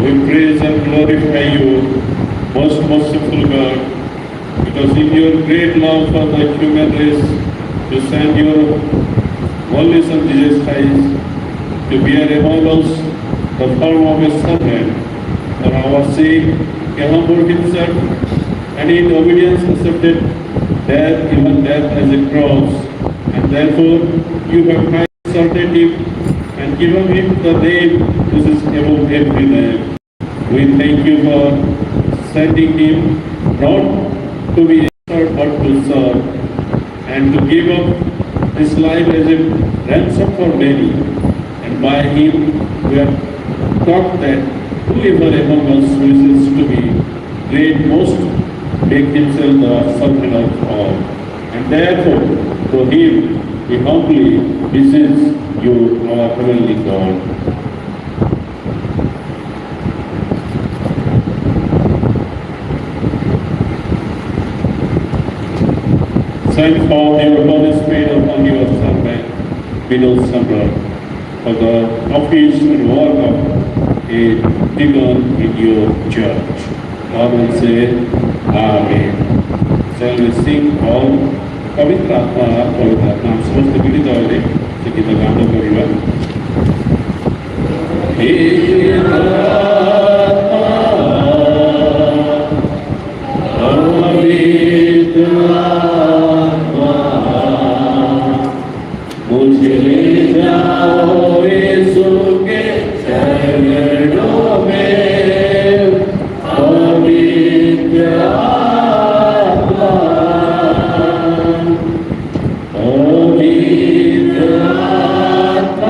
We praise and glorify you, most merciful God, because in your great love for the human race, you sent your only Son Jesus Christ to bear among us the form of a servant for our sake. He humbled himself and in obedience accepted death, even death as a cross, and therefore you have exalted him and given him the name which is above every name. We thank you for sending him not to be served but to serve and to give up his life as a ransom for many. And by him we are taught that whoever among us wishes to be great most make himself the servant of all. And therefore to him we humbly beseech you, our heavenly God. Send forth your Holy Spirit upon your servant, Vinod Samrat, for the office and work of a deacon in your church. God will say, Amen. Shall we sing all पवित्र आत्मा हम समस्त पीड़ित होने से गीत गान करिबा। हे मुझे ले जाओ यीशु के चरणों में पवित्र आत्मा पवित्र आत्मा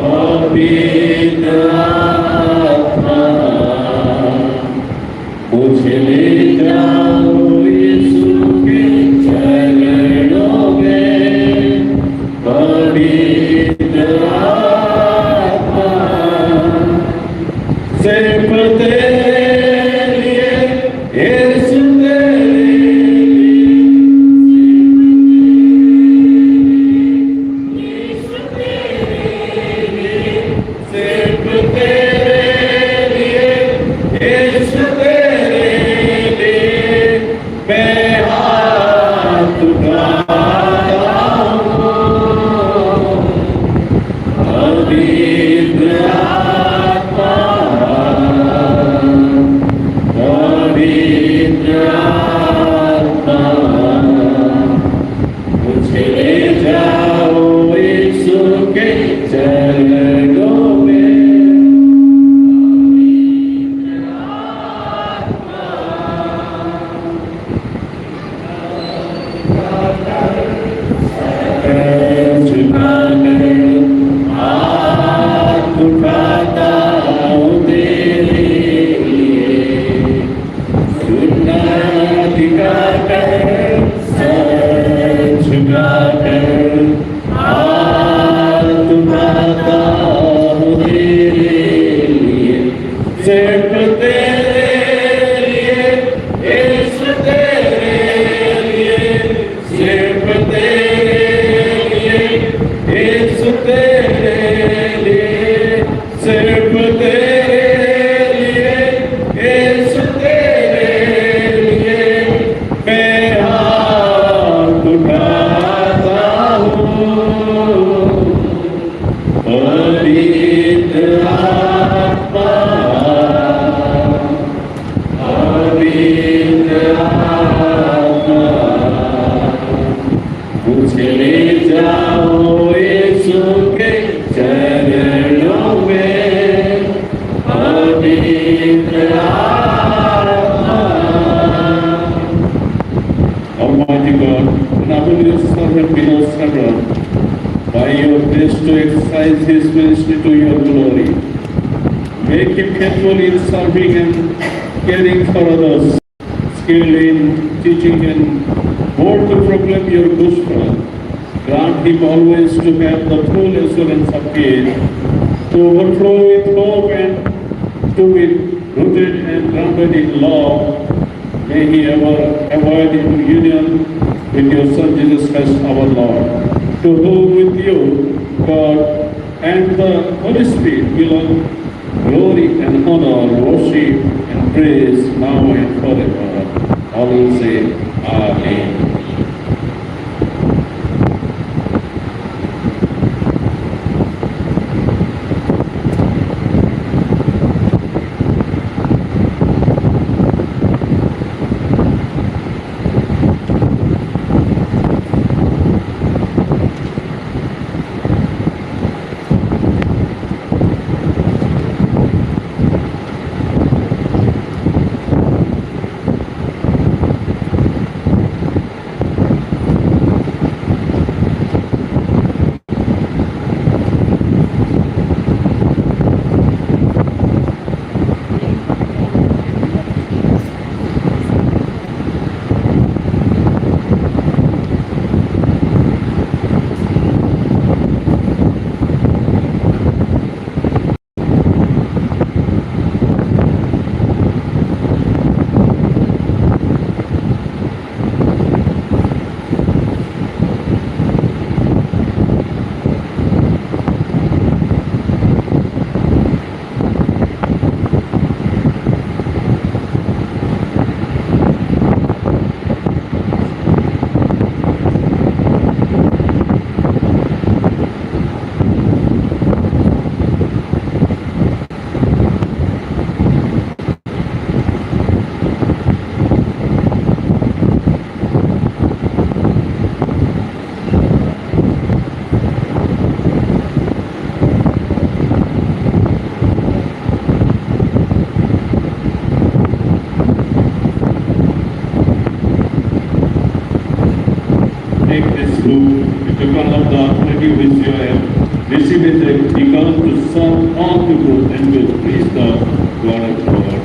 पवित्र आत्मा मुझे ले जाओ यीशु के चरणों में पवित्र आत्मा सिर्फ तेरे लिए यीशु तेरे लिए सिर्फ तेरे लिए यीशु तेरे faithful in serving and caring for others, skilled in teaching and bold to proclaim your gospel. Grant him always to have the full assurance of faith, to overflow with hope and to be rooted and grounded in love. May he ever abide in union with your Son Jesus Christ our Lord, to whom with you, God, and the Holy Spirit belong glory and honor, worship and praise now and forever. All will say, Amen. Take this group, the token of the authority which you have received as a beacon to serve all people and to preach the word of God.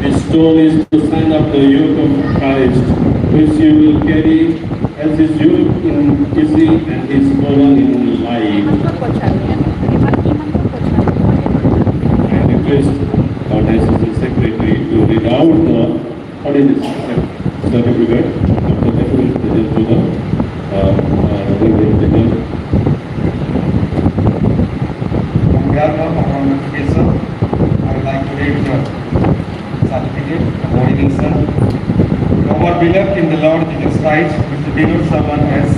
This stone is to sign of the yoke of Christ, which you will carry as his yoke in easy and his burden in life. I request our Diocese Secretary to read out the ordinance certificate of the document present to the Reverend. On behalf of our congregation, I would like to read the certificate of ordination to our beloved in the Lord Jesus Christ, which the devout servant has.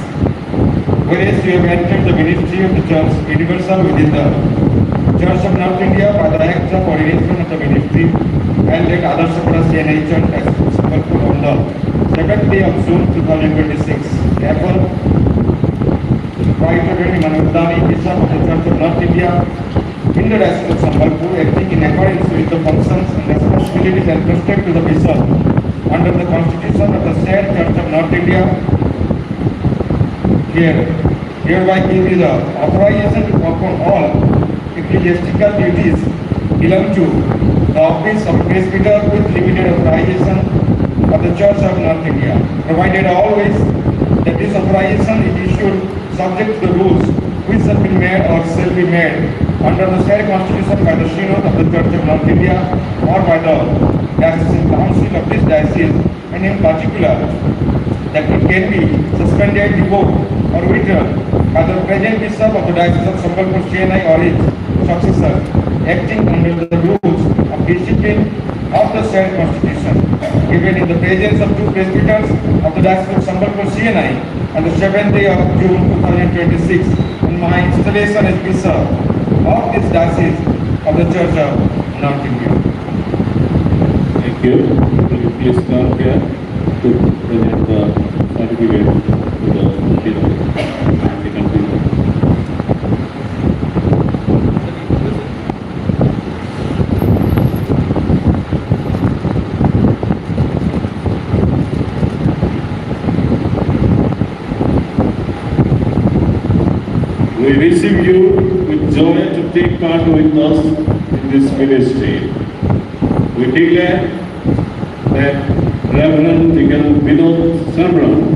Whereas you have entered the ministry of the Church Universal within the Church of North India by the act of ordination of the ministry and at Adarsapura CNI Church as Sambalpur on the 7th day of June 2026. Therefore, Right Reverend Manavdani, Bishop of the Church of North India, in the Diocese of Sambalpur, acting in accordance with the functions and responsibilities entrusted to the Bishop under the Constitution of the said Church of North India, hereby give you the authorization to perform all ecclesiastical duties belong to the office of presbyter with limited authorization of the Church of North India, provided always that this authorization is issued subject to the rules which have been made or shall be made under the said Constitution by the Synod of the Church of North India or by the Diocesan Council of this diocese, and in particular that it can be suspended, revoked or withdrawn by the present Bishop of the Diocese of Sambalpur CNI or his successor acting under the rules of discipline of the said constitution, given in the presence of two presbyters of the Diocese of Sambalpur CNI on the 7th day of June 2026, in my installation as bishop of this diocese of the Church of North India. Thank you. Will you please come here to present the certificate to the Bishop and second Bishop. We receive you with joy to take part with us in this ministry. We declare that Reverend Deacon Vinod Samram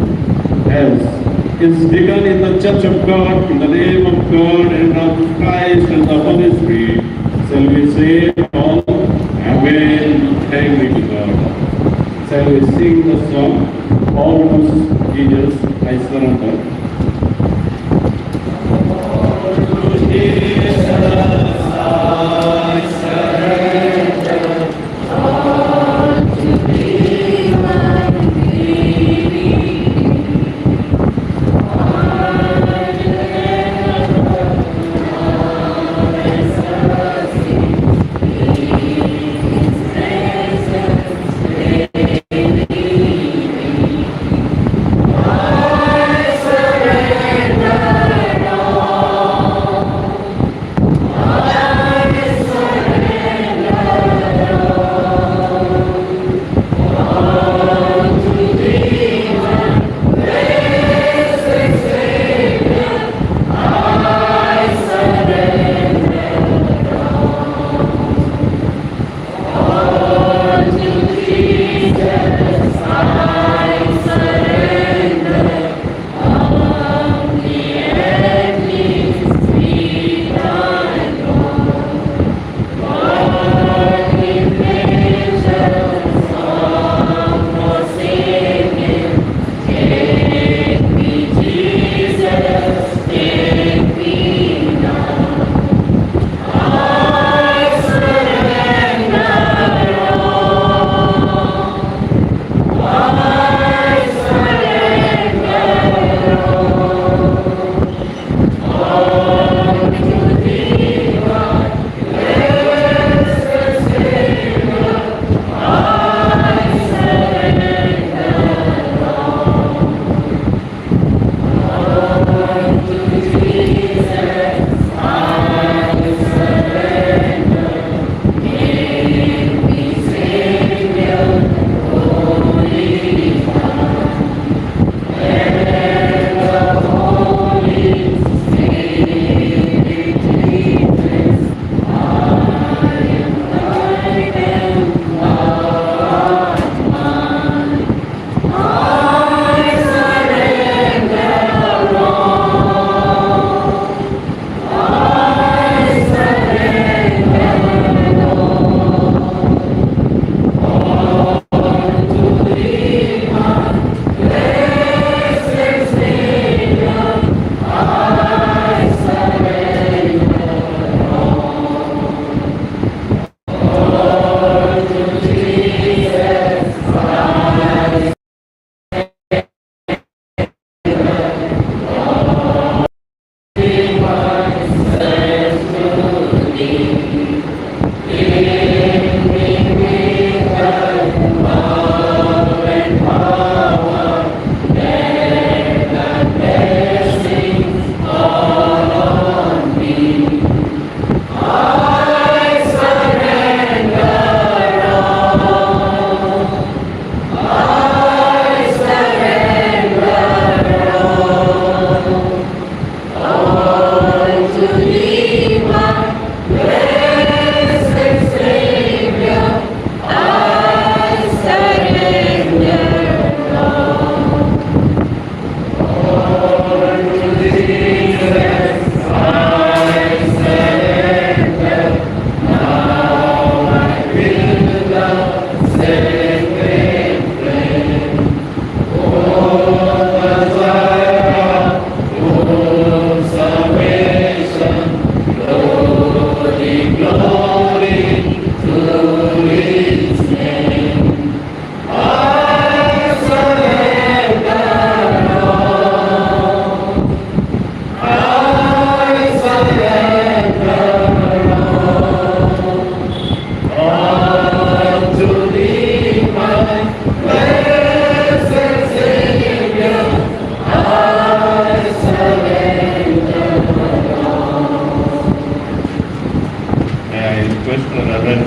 is deacon in the Church of God, in the name of God and of Christ and the Holy Spirit. Shall we say all? Amen. Thank be to God. Shall we sing the song, All to Jesus I Surrender?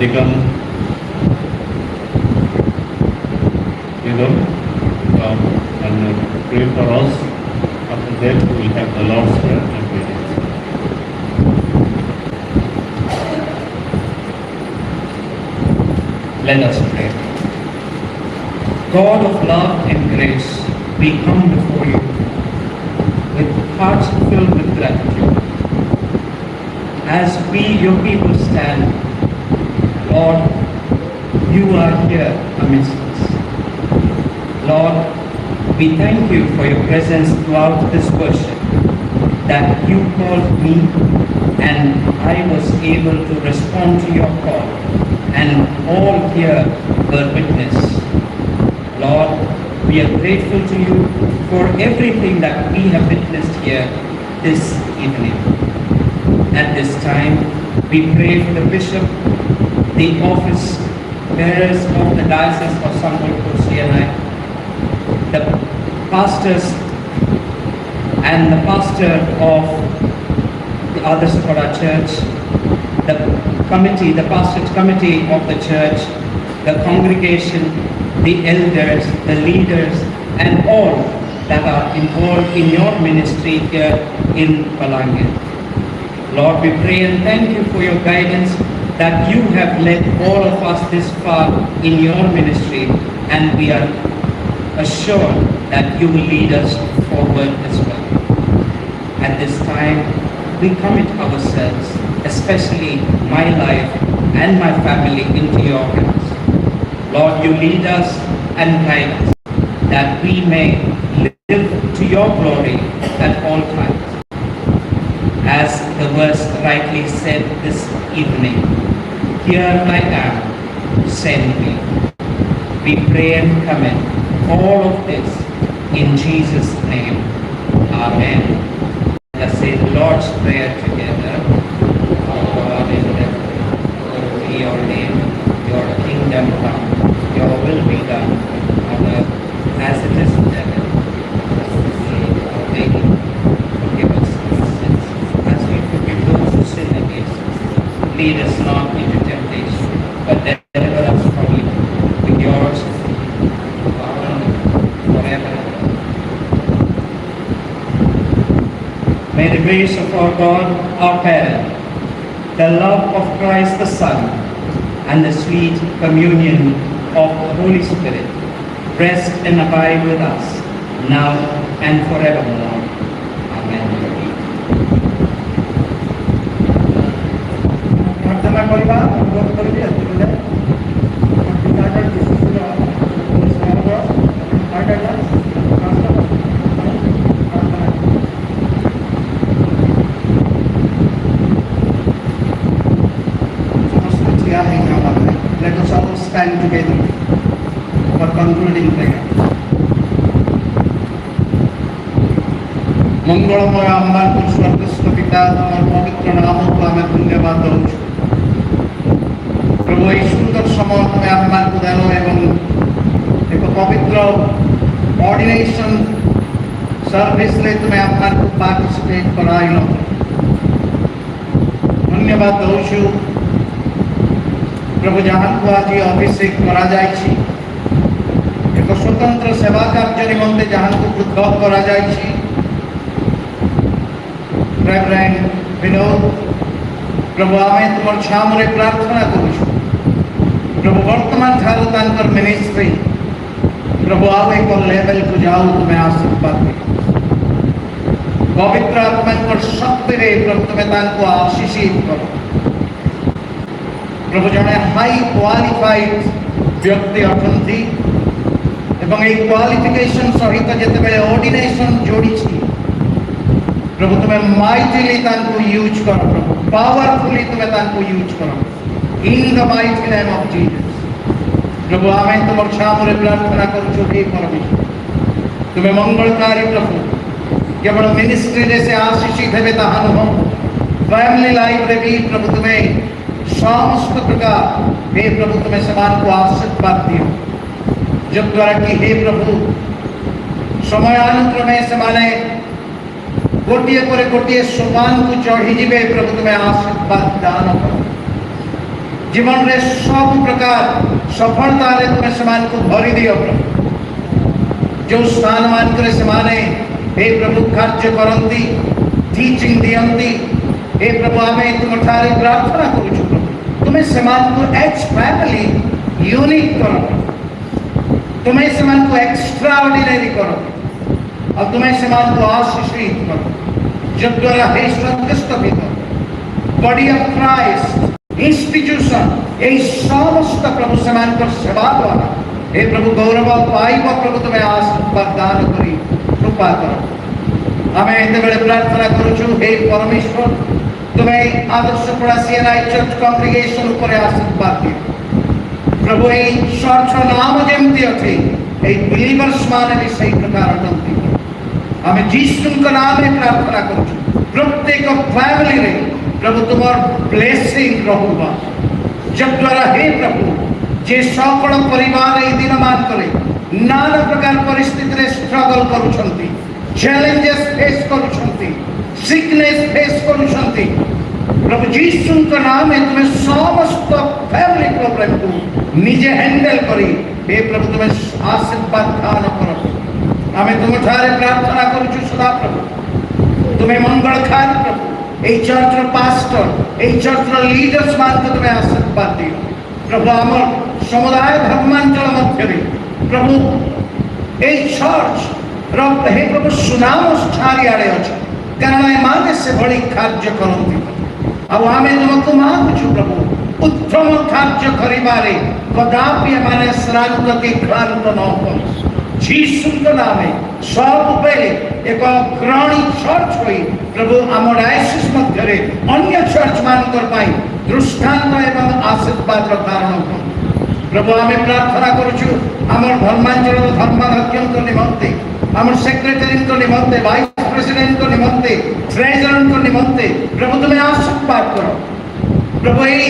deacon, come and pray for us. After that, we will have the Lord's Prayer and readings. Let us pray. God of love and grace, we come before you with hearts filled with gratitude. As we, your people, stand, Lord, you are here amidst us. Lord, we thank you for your presence throughout this worship, that you called me and I was able to respond to your call, and all here were witness. Lord, we are grateful to you for everything that we have witnessed here this evening. At this time, we pray for the bishop, the office bearers of the Diocese of Sambalpur CNI, the pastors and the pastor of the Adarsapada Church, the committee, the pastorate committee of the church, the congregation, the elders, the leaders, and all that are involved in your ministry here in Palangir. Lord, we pray and thank you for your guidance, that you have led all of us this far in your ministry, and we are assured that you will lead us forward as well. At this time, we commit ourselves, especially my life and my family, into your hands. Lord, you lead us and guide us, that we may live to your glory at all times. As the verse rightly said this evening, here I am, send me. We pray and commit all of this in Jesus' name. Amen. Let us say the Lord's Prayer together. Our God in heaven, hallowed be your name, your kingdom come, your will be done on earth as it is in heaven. Our daily forgive us our sins, as we forgive those who sin against us. Lead us not into temptation, but deliver us from evil. With yours, power, forever. May the grace of our God, our parent, the love of Christ the Son, and the sweet communion of the Holy Spirit rest and abide with us now and forevermore. Amen. প্রার্থনা করিবা অনুরোধ করিবে এতগুলো পিতাকে যিশুর স্বর্গ পাঠাইলা Let us all stand together for concluding prayer. मंगलमय अम्बार को स्वर्गस्थ पिता तुम्हार पवित्र नाम को हमें धन्यवाद दउछु। प्रभु এই সুন্দর সময় তুমি अम्बार को দেলো এবং एक पवित्र ऑर्डिनेशन सर्विस ले तुम्हें अम्बार को पार्टिसिपेट कराइलो। धन्यवाद दउछु। प्रभु जहां को आज अभिषेक करा जायछि, एक स्वतंत्र सेवा कार्य निमंते जहां को उद्भव करा जायछि। रेवरेंड विनोद प्रभु आमे तुमर छामरे प्रार्थना करूछु। प्रभु वर्तमान ठारो तांकर मिनिस्ट्री प्रभु आओ एक लेवल को जाओ तुम्हें आशीर्वाद दे। पवित्र आत्मा पर शक्ति रे प्रभु तुम्हें तांको आशीषित करो। प्रभु जने हाई क्वालिफाइड व्यक्ति अटंती एवं एक क्वालिफिकेशन सहित जेतेबेले ऑर्डिनेशन जोड़ीछि प्रभु तुम्हें माइटली तांको यूज करो। प्रभु पावरफुली तुम्हें तांको यूज करो in the mighty name of Jesus. प्रभु आमे तुमर छामरे प्रार्थना करूछु हे परमेश्वर तुम्हें मंगलकारी प्रभु केवल मिनिस्ट्री जैसे आशीषित हेबे ताहानु हम फैमिली लाइफ रे भी प्रभु तुम्हें समस्त प्रकार हे प्रभु तुम्हें समान को आशीर्वाद दियो जब द्वारा कि हे प्रभु समयानुक्रमे से माने गोटिए सोपान को चढ़ी जीवे प्रभु तुम्हें आशीर्वाद दान करो। जीवन रे सब प्रकार सफलता रे तुम समान को भरी दियो प्रभु जो स्थान मान करे समाने हे प्रभु कार्य करंती टीचिंग दियंती हे प्रभु आमे तुम ठारे प्रार्थना करू छु प्रभु तुम्हें समान को एच फैमिली यूनिक करो तुम्हें समान को एक्स्ट्रा ऑर्डिनरी करो और तुम्हें समान को आशीषित करो जब द्वारा हे स्वर्गस्थ पिता बॉडी ऑफ क्राइस्ट इंस्टीट्यूशन ये समस्त प्रभु समान को सेवा द्वारा हे प्रभु गौरव पाइब प्रभु तुम्हें आशीर्वाद दान करी कृपा करो हमें एते बेले प्रार्थना करू छु हे परमेश्वर तुम्हें आदर्श सीएनआई चर्च कांग्रेगेशन ऊपर आशीर्वाद दियो प्रभु ए चर्च नाम जेमती अछि ए बिलीवर्स माने भी सही प्रकार अटंती हमें जीसु का नाम में प्रार्थना करू छु प्रत्येक फैमिली रे प्रभु तुम्हार ब्लेसिंग रहुबा जब द्वारा हे प्रभु जे सकल परिवार ए दिन मान करे नाना प्रकार परिस्थिति रे स्ट्रगल करूछंती चैलेंजेस फेस करूछंती सिकनेस फेस करूछंती प्रभु जीसु का नाम में तुम्हें समस्त फैमिली प्रॉब्लम को निजे हैंडल करी हे प्रभु तुम्हें आशीर्वाद दान करो हमें तुम ठारे प्रार्थना करू छु सदा प्रभु तुम्हें मंगल खान प्रभु ए चर्च रो पास्टर ए चर्च रो लीडर्स मान को तुम्हें आशीर्वाद दियो प्रभु हमर समुदाय धर्मांचल मध्य रे प्रभु ए चर्च रो हे प्रभु सुनाम छारी आड़े अछि कारण ए माने से बड़ी कार्य करंती अब हमें तुमको मांगु छु प्रभु उत्तम कार्य करिबारे कदापि माने श्रांत के क्लांत न हो जीसु के नामे सब बेले एक अग्रणी चर्च होई प्रभु आम डायसिस मध्य रे अन्य चर्च मान कर पाई दृष्टांत एवं आशीर्वाद रो कारण हो प्रभु हमें प्रार्थना करू छु हमर धर्मांचल धर्माध्यक्ष को निमंते हमर सेक्रेटरी को निमंते वाइस प्रेसिडेंट को निमंते ट्रेजरर को निमंते प्रभु तुम्हें आशीर्वाद करो प्रभु ए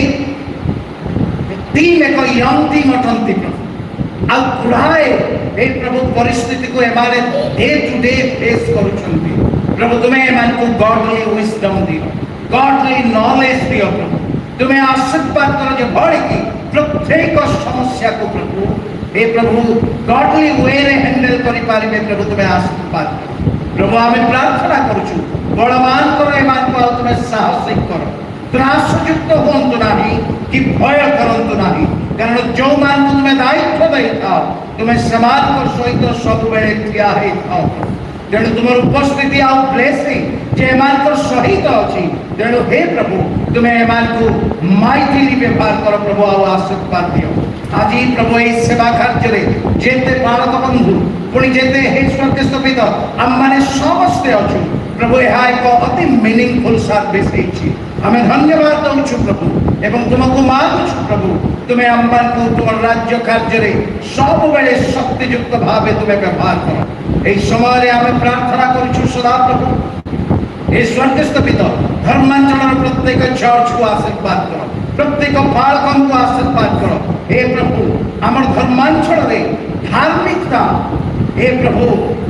टीम एक यंग टीम अटंती प्रभु आ गुड़ाए हे प्रभु परिस्थिति को एमाने डे टू डे फेस करूछंती प्रभु तुम्हें एमान को गॉडली विजडम दियो गॉडली नॉलेज दियो प्रभु तुम्हें आशीर्वाद करो जे बड़ी की प्रत्येक समस्या को प्रभु हे प्रभु गॉडली वे रे हैंडल करि पारिबे प्रभु तुम्हें आशीर्वाद करो प्रभु हमें प्रार्थना करूछु बलवान करो एमान को तुम्हें साहसिक करो त्रासयुक्त होंतु नाही कि भय करंतु नाही कारण जो मान तुम्हें दायित्व दई था तुम्हें समाज को सहित सब बेले ठिया हे था तेणु तुमर उपस्थिति आ ब्लेसिंग जे मान को सहित अछि तेणु हे प्रभु तुम्हें मान को माइटली व्यवहार करो प्रभु आ आशीर्वाद दियो आज प्रभु ए सेवा कार्य रे जेते बालक बंधु पुणी जेते हे स्वर्गस्थ पिता हम माने समस्त अछु प्रभु ଏହା ଏକ ଅତି ମିନିଂଫୁଲ सर्विस ହେଇଛି ଆମେ ଧନ୍ୟବାଦ ଦଉଛୁ ପ୍ରଭୁ ଏବଂ ତୁମକୁ ମାଗୁଛୁ ପ୍ରଭୁ ତୁମେ ଆମମାନଙ୍କୁ ତୁମ ରାଜ୍ୟ କାର୍ଯ୍ୟରେ ସବୁବେଳେ ଶକ୍ତିଯୁକ୍ତ ଭାବେ ତୁମେ ବ୍ୟବହାର କର ଏହି ସମୟରେ ଆମେ ପ୍ରାର୍ଥନା କରୁଛୁ ସଦା ପ୍ରଭୁ ଏ ସ୍ୱର୍ଗସ୍ଥ ପିତା ଧର୍ମାଞ୍ଚଳର ପ୍ରତ୍ୟେକ ଚର୍ଚ୍ଚକୁ ଆଶୀର୍ବାଦ କର प्रत्येक बालकों को आशीर्वाद करो हे प्रभु आमर धर्मांचल रे धार्मिकता हे प्रभु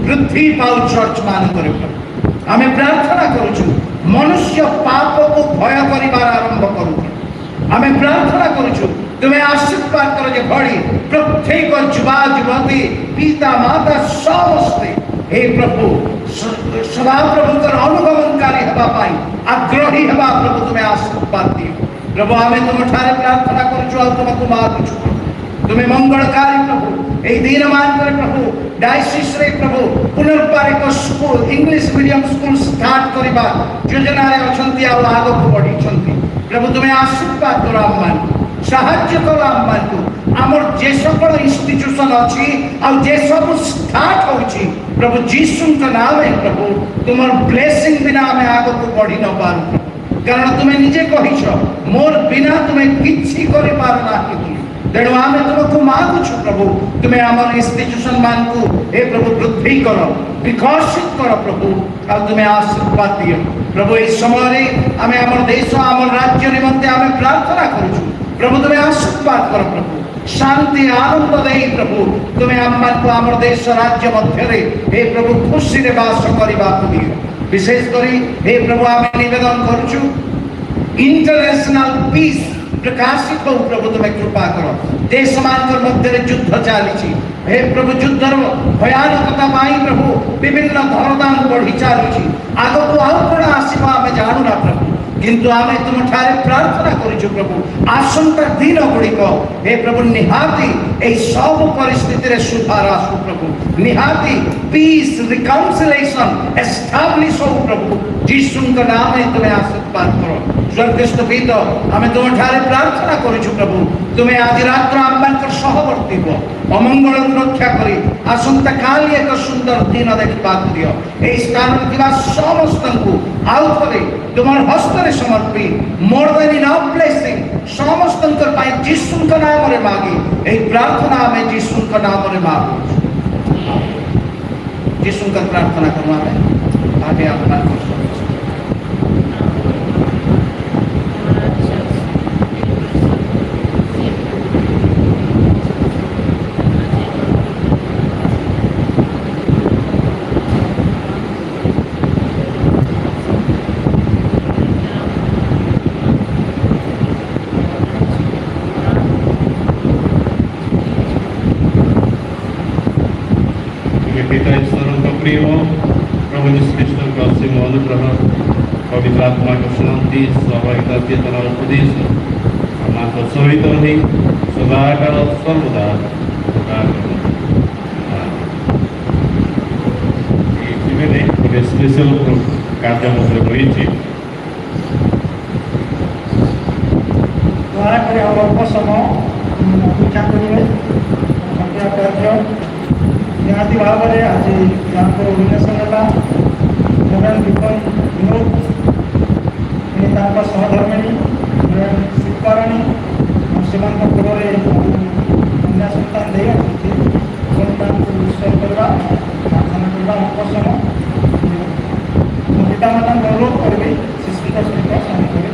वृद्धि पाउ चर्च मान करे आमे प्रार्थना करूछु मनुष्य पाप को भय करिबार आरंभ करू आमे प्रार्थना करूछु तुम्हें आशीर्वाद करो जे बड़ी प्रत्येक युवा युवती पिता माता समस्ते हे प्रभु सदा प्रभुकर अनुगमनकारी हेबा पाई आग्रही हेबा प्रभु तुम्हें आशीर्वाद दियो प्रभु आमे तुम ठारे प्रार्थना करूछु आ तुमको मागुछु तुम्हें मंगलकारी प्रभु ए दिन मान करे प्रभु डायसिस रे प्रभु पुनर्बार एक school English medium school start करिबा योजना रे अछंती आ आगो को बढ़ी छंती प्रभु तुम्हें आशीर्वाद करो आमान साहाय्य करो आमान को हमर जे सकल इंस्टीट्यूशन अछि आ जे सब स्टार्ट होछि प्रभु जीसु के नाम में प्रभु तुमर ब्लेसिंग बिना हमें आगो को बढ़ी न पारू कारण तुम्हें निजे कहिछ मोर बिना तुम्हें किछि करि पार नाही तेणु आमे तुमको मागुछु प्रभु तुम्हें आमर इंस्टीट्यूशन मान को हे प्रभु वृद्धि करो विकसित करो प्रभु आ तुम्हें आशीर्वाद दियो प्रभु इस समय आमे आमर देश आमर राज्य निमंते आमे प्रार्थना करूछु प्रभु तुम्हें आशीर्वाद करो प्रभु शांति आनंद दे प्रभु तुम्हें आमन को आमर देश राज्य मध्य रे हे प्रभु खुशी रे वास करिबा दियो विशेष करी हे प्रभु आमे निवेदन करूछु इंटरनेशनल पीस प्रकाशित हो प्रभु तुम्हें कृपा करो देश मानकर मध्य युद्ध चली हे प्रभु युद्धर भयानकता पाई प्रभु विभिन्न धरदाम बढ़ी चली आग को आउ कौन आसव आम जानू ना प्रभु किंतु आम तुम ठारे प्रार्थना करूँ प्रभु आसंता दिन गुड़िक हे प्रभु निहाती ए सब परिस्थिति सुधार आसु प्रभु निहाती पीस रिकाउंसिलेशन एस्टाब्लिश हो प्रभु जीसु नाम तुम्हें आशीर्वाद करो स्वर्गस्थ पिता आम तुम ठारे प्रार्थना करूँ प्रभु तुम्हें आज रात्र आम सहवर्ती हो अमंगल रक्षा करी आसंता काली एक सुंदर दिन देखा दियो ए स्थान समस्त को आउ थे तुम हस्त समर्पी मोर देन इन ब्लेसिंग समस्त जीसु नाम रे मागी ए प्रार्थना आम जीसु नाम रे मागु जीसु प्रार्थना करूँ आम आगे अपना पिता ईश्वर का प्रेम प्रभु यीशु कृष्ण का असीम अनुग्रह पवित्र आत्मा का शांति सहभागिता चेतना उपदेश हमारे सहित ही सदाकाल सर्वदा स्पेशल कार्य रही ଦୟାକରି ଆଉ ଅଳ୍ପ ସମୟ ଅପେକ୍ଷା କରିବେ ସନ୍ଧ୍ୟା କାର୍ଯ୍ୟ ନିହାତି ଭାବରେ ଆଜି ଯାହାଙ୍କର ଉନ୍ମେଷ ହେଲା ରେଭରେଣ୍ଡ ଦୀପନ ବିନୋଦ ଇଏ ତାଙ୍କ ସହଧର୍ମିଣୀ ରେଭରେଣ୍ଡ ଶିଳ୍ପାରାଣୀ ସେମାନଙ୍କ କୋଳରେ କନ୍ୟା ସନ୍ତାନ ଦେଇ ଅଛନ୍ତି ସନ୍ତାନକୁ ଉତ୍ସର୍ଗ କରିବା ପ୍ରାର୍ଥନା କରିବା ଅଳ୍ପ ସମୟ ମୁଁ ପିତାମାତାଙ୍କୁ ଅନୁରୋଧ କରିବି ଶିଶୁଙ୍କ ସହିତ ସାମିଲ କରି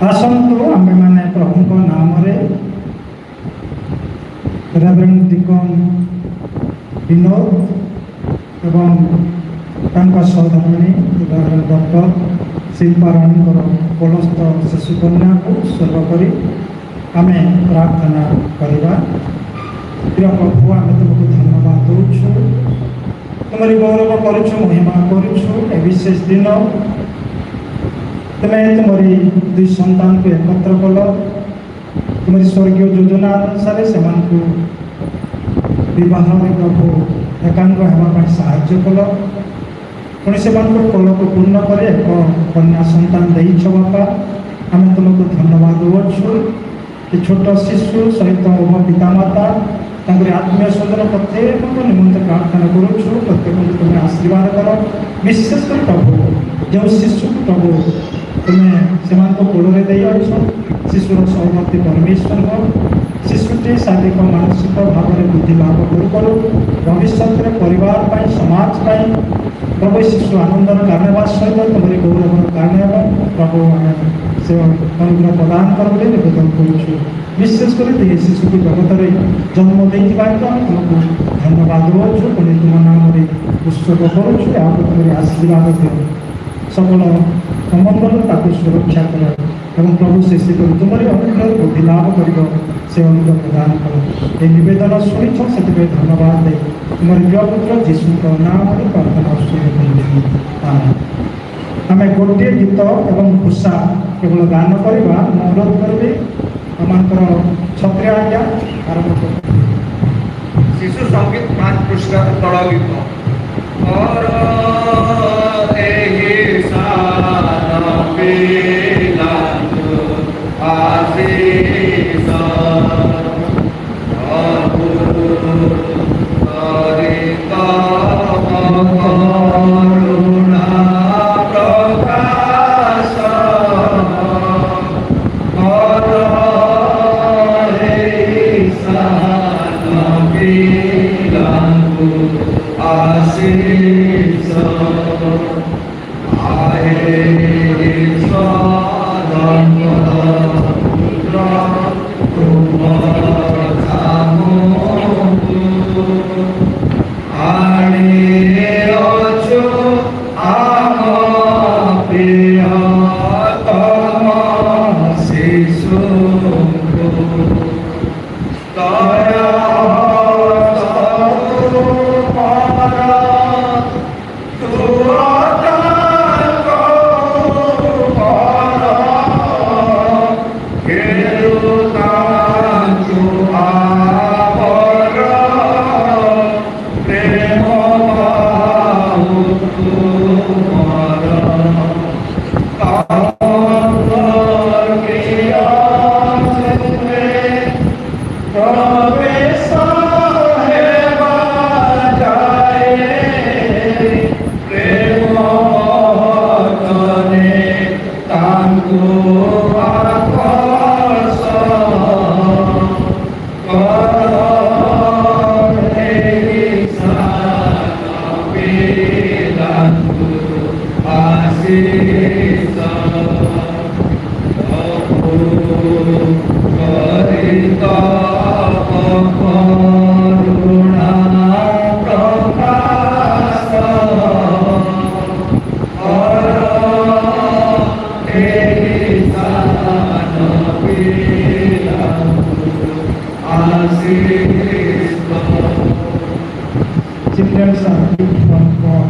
आसतु आम मैंने प्रभु नाम रेवरेंड दीपन विनोद एवं सहधर्मिणी रेवरेंड डॉक्टर शिल्पाराणी कलस्थ शिशुकन्या को स्वर्ग करी आम प्रार्थना करवा प्रिय प्रभु आम तुमको धन्यवाद दौचु तुम्हारी गौरव करुछु महिमा करुछु ए विशेष दिन तुम्हें तुम्हारी दुई संतान को एकत्र कल तुम्हारी स्वर्गीय योजना अनुसार से बह प्रभु एकांग होगापी साहाय्य कल पुणी से कल को पूर्ण कर एक कन्या संतान देछ बापा आम तुमको धन्यवाद देवु कि छोट शिशु सहित मो पितामाता आत्मीय स्वजन प्रत्येक निमंत्रण प्रार्थना करुछु प्रत्येक तुम्हें आशीर्वाद कर विशेषकर प्रभु जो शिशु प्रभु तुम्हें से कोल शिशुर सहमति परमेश्वर हो शिशुटी शारीरिक मानसिक भाव में बुद्धि लाभ करू भविष्य में परिवार समाज प्रभु शिशु आनंदर कारण सहित तुम्हारी गौरव कारण प्रभु आम से अनुग्रह प्रदान कर निवेदन करुँ विशेषकर शिशु को जगत में जन्म देती तुमको धन्यवाद देवु पुणी तुम नाम उत्सर्ग करुँ तुम्हारी आशीर्वाद दियो सकल अमंगल ताकू सुरक्षा कर प्रभु से तुम्हारी अनुग्रह बुद्धि लाभ कर से अनुग्रह प्रदान कर ये नवेदन शुणिछ से धन्यवाद दे तुम्हारी प्रिय पुत्र जीशु नाम प्रार्थना ଆମେ ଗୋଟିଏ ଗୀତ ଏବଂ ଘୋଷା କେବଳ ଗାନ କରିବା ମୁଁ ଅନୁରୋଧ କରିବି ଆମଙ୍କର ଛତ୍ରୀ ଆଜ୍ଞା ଆରମ୍ଭ କରିବେ। ଶିଶୁ ସଙ୍ଗୀତ 5 ପୃଷ୍ଠା ତଳ ଗୀତ। और एहि सान पिलानु आशीष अबु करिता करुणा प्रकाश और एहि सान पिलानु आशीष आहे स्वारंग आणे अचो आम प्रियतम शिशु दया Children are gift from God.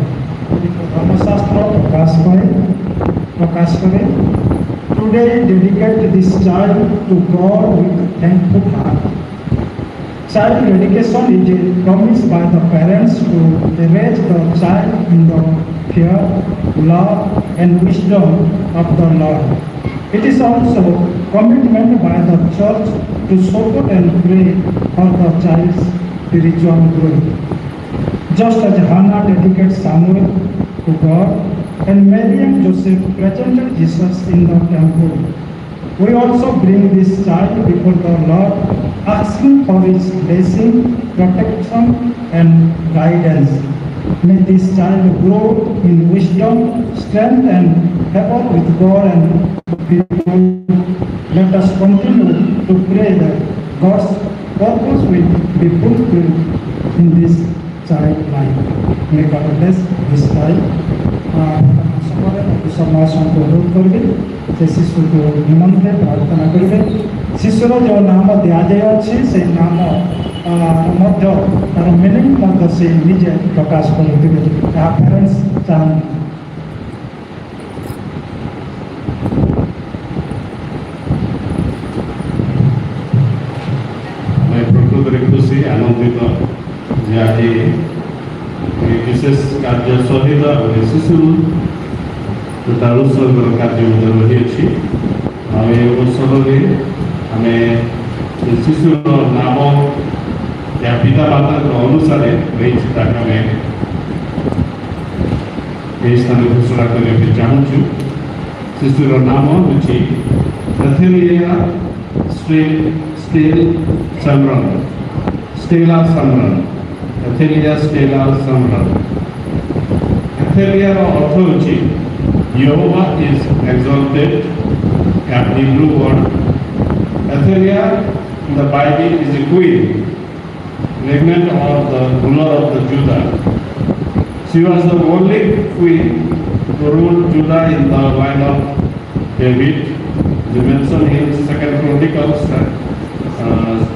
ধর্মশাস্ত্র প্রকাশ করে Today dedicate this child to God with thankful heart. Child dedication is a promise by the parents to raise the child in the fear, love and wisdom of the Lord. It is also commitment by the church to support and pray for the child's spiritual growth. Just as Hannah dedicated Samuel to God and Mary and Joseph presented Jesus in the temple, we also bring this child before the Lord, asking for his blessing, protection and guidance. May this child grow in wisdom, strength and favor with God and people. Let us continue to pray that God's purpose will be fulfilled in this child life. May God bless this child. समाज अनुरोध करेंगे से शिशु को निमंत्रे प्रार्थना करेंगे शिशुर जो नाम दिजाई से नाम तार मिनिंग से निजे प्रकाश करेंगे पेरेंट्स चाहते प्रकृत खुशी आनंदित जे आज विशेष कार्य सहित शिशु तार उत्सर्ग कार्य रही अवसर में आम शिशुर नाम या पिता माता अनुसार रही स्थान घोषणा करने चाहूँ शिशुर नाम हूँ स्टेला समरन एथेलिया स्टेला समरन एथेलिया अर्थ होची Jehovah is exalted at the Hebrew word. Athaliah in the Bible is a queen, regnant or the ruler of the Judah. She was the only queen who ruled Judah in the line of David. They mentioned in 2 Chronicles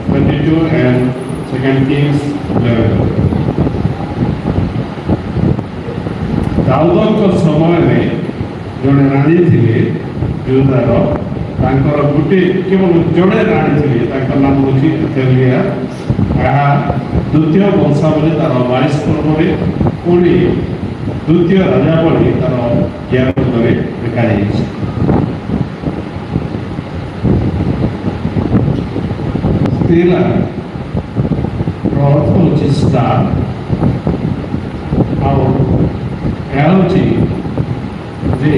22 and 2 Kings 11. Dawood के समय में ଜଣେ ରାଣୀ ଥିଲେ ଯୋଉଦାର ତାଙ୍କର ଗୋଟେ କେବଳ ଜଣେ ରାଣୀ ଥିଲେ ତାଙ୍କ ନାମ ହେଉଛି ଏଥେଲିଆ। ଏହା ଦ୍ୱିତୀୟ ବଂଶାବଳୀ ତାର 22 ପର୍ବରେ ପୁଣି ଦ୍ୱିତୀୟ ରାଜାବଳୀ ତାର 11 ପଦରେ ଲେଖାଯାଇଛି। ସ୍ତ୍ରୀଲା ଅର୍ଥ ହେଉଛି ଷ୍ଟାର ଆଉ ଏହା ହେଉଛି ଯେ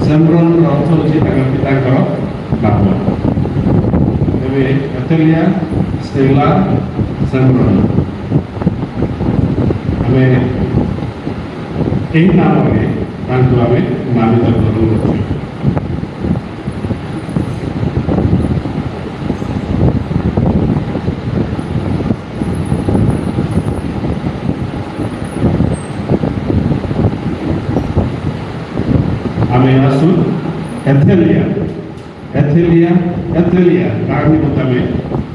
ସେମ୍ରନ୍ର ଅର୍ଥ ହେଉଛି ତାଙ୍କ ପିତାଙ୍କର ନାମ। ଏବେ ଏଥେଲିଆ ସ୍ତେଲା ସେମ୍ରନ୍ ଆମେ ଏହି ନାମରେ ତାଙ୍କୁ ଆମେ ନାମିତ କରୁଅଛୁ। ଆମେ ଆସୁ ଏଥେଲିଆ ଏଥେଲିଆ ଏଥେଲିଆ ତାହା ନିମନ୍ତେ ଆମେ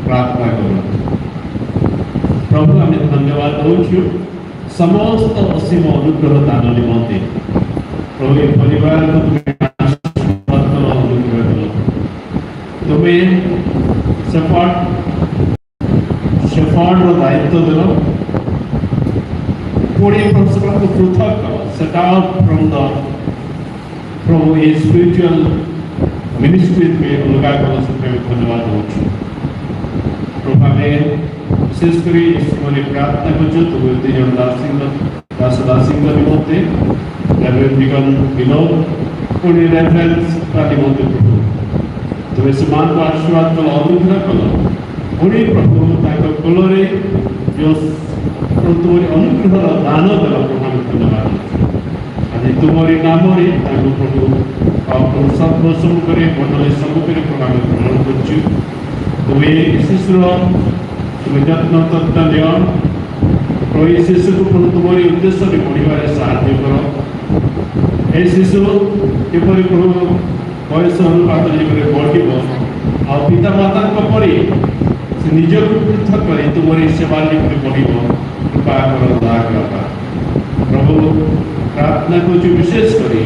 ପ୍ରାର୍ଥନା କରୁ। ପ୍ରଭୁ ଆମେ ଧନ୍ୟବାଦ ଦେଉଛୁ ସମସ୍ତ ଅସୀମ ଅନୁଗ୍ରହ ଦାନ ନିମନ୍ତେ। ପ୍ରଭୁ ଏ ପରିବାରକୁ ତୁମେ ଆଶୀର୍ବାଦ କର, ଅନୁଗ୍ରହ କର। ତୁମେ ସେଫାର୍ଡର ଦାୟିତ୍ୱ ଦେଲ, ପୁଣି ସେମାନଙ୍କୁ ପୃଥକ କର, set out from a spiritual ministry में उनका करो सकते हैं। धन्यवाद देउछु प्रभु ଆମେ ବିଶେଷ କରି ଈଶ୍ୱରଙ୍କ ପ୍ରାର୍ଥନା କରୁଛୁ ତୁମେ ଦୁଇ ଜଣ ଦାସଙ୍କ ନିମନ୍ତେ ରେଭରେଣ୍ଡ ବିନୋଦ ପୁଣି ରେଭରେଣ୍ଡ ନିମନ୍ତେ ପ୍ରଭୁ ତୁମେ ସେମାନଙ୍କୁ ଆଶୀର୍ବାଦ କଲ, ଅନୁଗ୍ରହ କଲ। ପୁଣି ପ୍ରଭୁ ତାଙ୍କ କୋଳରେ ଯେଉଁ ତୁମରି ଅନୁଗ୍ରହର ଦାନ ଦେଲ ପ୍ରଭୁ ଆମେ ଧନ୍ୟବାଦ ଦେଉଛୁ। ଆଜି ତୁମରି ନାମରେ ତାଙ୍କୁ ପ୍ରଭୁ ସର୍ବ ସମ୍ମୁଖରେ ମଣ୍ଡଳୀ ସମ୍ମୁଖରେ ପ୍ରଭୁ ଆମେ ଗ୍ରହଣ କରୁଛୁ। ତୁମେ ଶିଶୁର ତୁମେ ଯତ୍ନ ନିଅ ପ୍ରଭୁ ଏ ଶିଶୁକୁ ପ୍ରଭୁ ତୁମରି ଉଦ୍ଦେଶ୍ୟରେ ପଢ଼ିବାରେ ସାହାଯ୍ୟ କର। ଏ ଶିଶୁ କିପରି ପ୍ରଭୁ ବୟସ ଅନୁପାତ ଯେପରି ବଢ଼ିବ ଆଉ ପିତାମାତାଙ୍କ ପରି ସେ ନିଜକୁ ପୃଥକ କରି ତୁମରି ସେବା ଯେପରି ବଢ଼ିବ କୃପା କର, ଦୟାକର ପ୍ରଭୁ। प्रार्थना କରୁଛୁ ବିଶେଷ କରି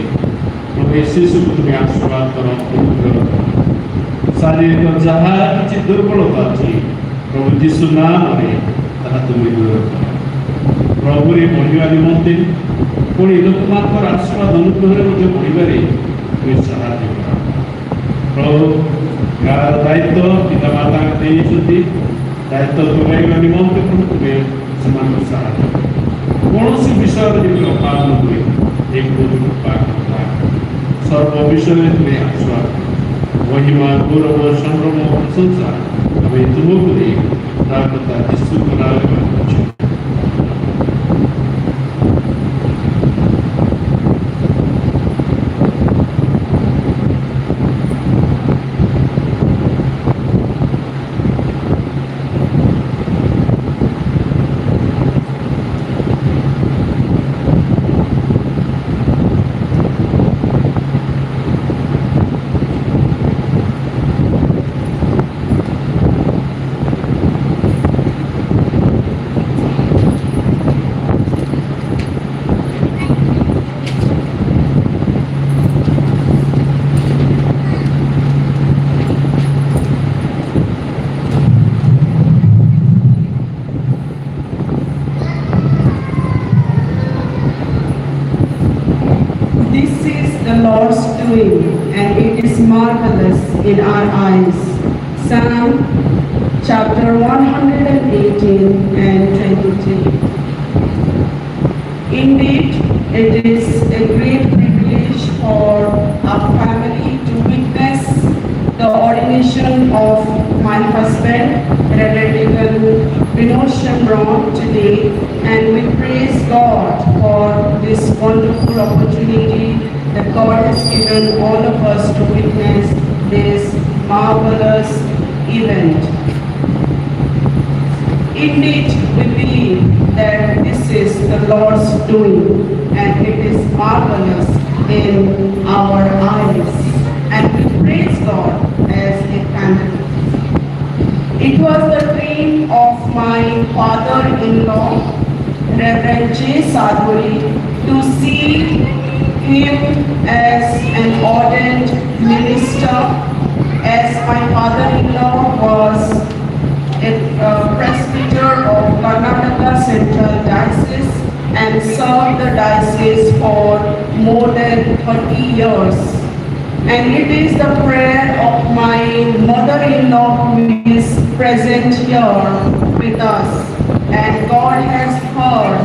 ପ୍ରଭୁ ଏ ଶିଶୁକୁ ତୁମେ ଆଶୀର୍ବାଦ କର, ଅନୁଗ୍ରହ କର। ଶାରୀରିକ ଯାହା କିଛି ଦୁର୍ବଳତା ଅଛି ପ୍ରଭୁ ଯୀଶୁ ନାମରେ ତାହା ତୁମେ ଦୂର କର। ପ୍ରଭୁରେ ବଢ଼ିବା ନିମନ୍ତେ ପୁଣି ଲୋକମାନଙ୍କର ଆଶୀର୍ବାଦ ଅନୁଗ୍ରହରେ ମଧ୍ୟ ବଢ଼ିବାରେ ତୁମେ ସାହାଯ୍ୟ କର। ପ୍ରଭୁ ଗାଁର ଦାୟିତ୍ୱ ପିତାମାତାଙ୍କୁ ଦେଇଛନ୍ତି, ଦାୟିତ୍ୱ ତୁଲାଇବା ନିମନ୍ତେ ପ୍ରଭୁ ତୁମେ ସେମାନଙ୍କୁ ସାହାଯ୍ୟ କର। କୌଣସି ବିଷୟରେ ଯେମିତି ଅଭାବ ନ ହୁଏ ଏ କୃପା କର। ସର୍ବ ବିଷୟରେ ତୁମେ ଆଶୀର୍ବାଦ ମହିମା ଗୌରବ ସଂଭ୍ରମ ପ୍ରଶଂସା ଆମେ ତୁମକୁ ଦେଇ ପ୍ରାର୍ଥନା ଯୀଶୁଙ୍କ ନାମରେ କରୁଛୁ। Lord's doing, and it is marvelous in our eyes. Psalm chapter 118 and 23. Indeed, it is a great privilege for our family to witness the ordination of my husband, Reverend Vinod Shambron, today, and we praise God for this wonderful opportunity that God has given all of us to witness this marvelous event. Indeed, we believe that this is the Lord's doing, and it is marvelous in our eyes, and we praise God as a family. It was the dream of my father-in-law, Reverend J. Sadhuri, to see him as an ordained minister, as my father-in-law was a presbyter of Karnataka Central Diocese and served the diocese for more than 30 years. And it is the prayer of my mother-in-law who is present here with us. And God has heard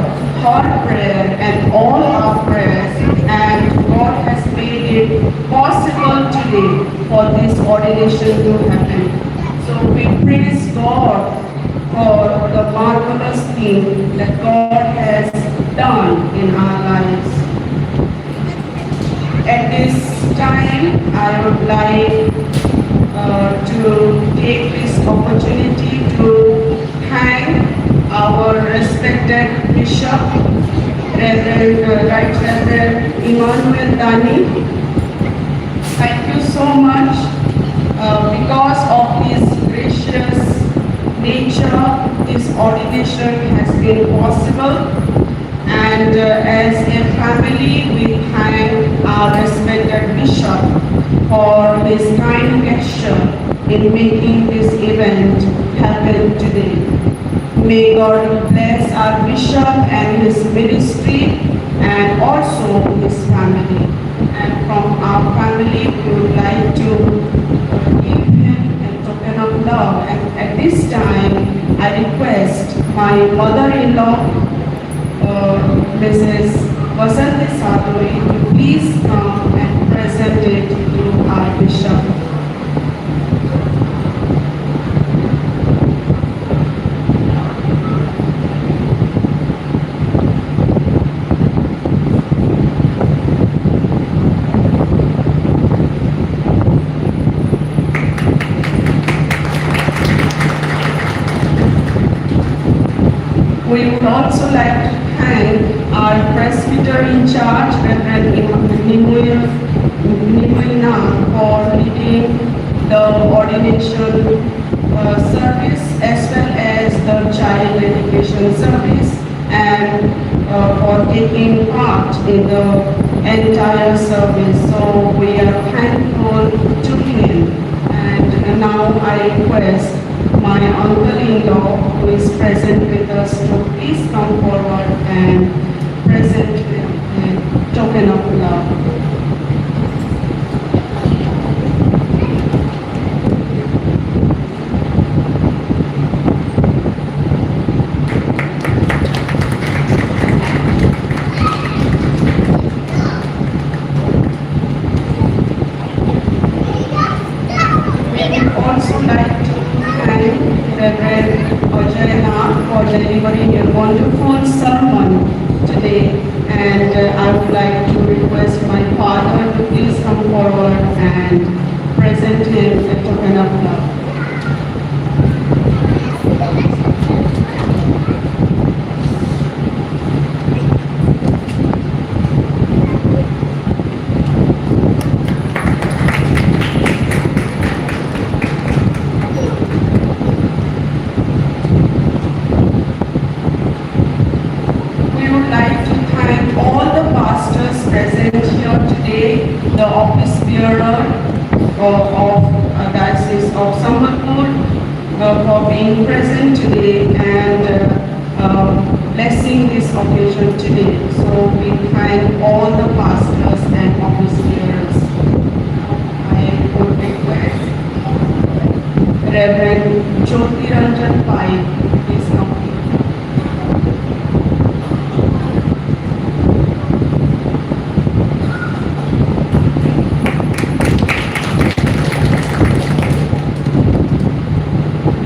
her prayer and all our prayers, and God has made it possible today for this ordination to happen. So we praise God for the marvelous thing that God has done in our lives. At this time, I would like to take this opportunity to thank our respected Bishop, Right Reverend Emmanuel Dani. Thank you so much. Because of his gracious nature, this ordination has been possible. And as a family, we thank our respected Bishop for his kind gesture in making this event happen today. May God bless our Bishop and his ministry and also his family. And from our family, we would like to give him a token of love. And at this time, I request my mother-in-law, Mrs. Vasanthi Saduri, to please come and present it to our Bishop. We would also like to thank our presbyter in charge, Reverend Nimuina, for leading the ordination service as well as the child education service, and for taking part in the entire service. So we are thankful to him. And now I request my uncle-in-law, who is present with us, to please come forward and present a token of love. Also like to thank Reverend Ojayana for delivering a wonderful sermon today, and I would like to request my father to please come forward and present him a token of love. The office bearer of Diocese of Sambalpur for being present today and blessing this occasion today. So we thank all the pastors and office bearers. I would request Reverend Jyoti Ranjan Pai, please come.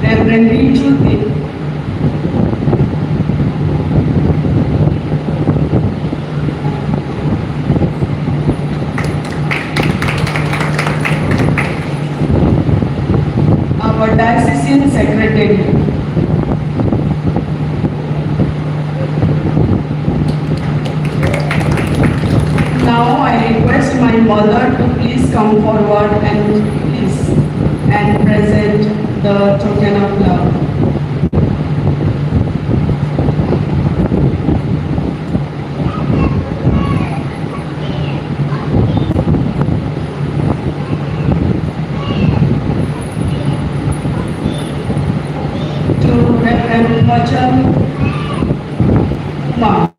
Reverend Riju, our diocesan secretary. Now I request my mother to please come forward and present the token of love. Kanchan Kumar.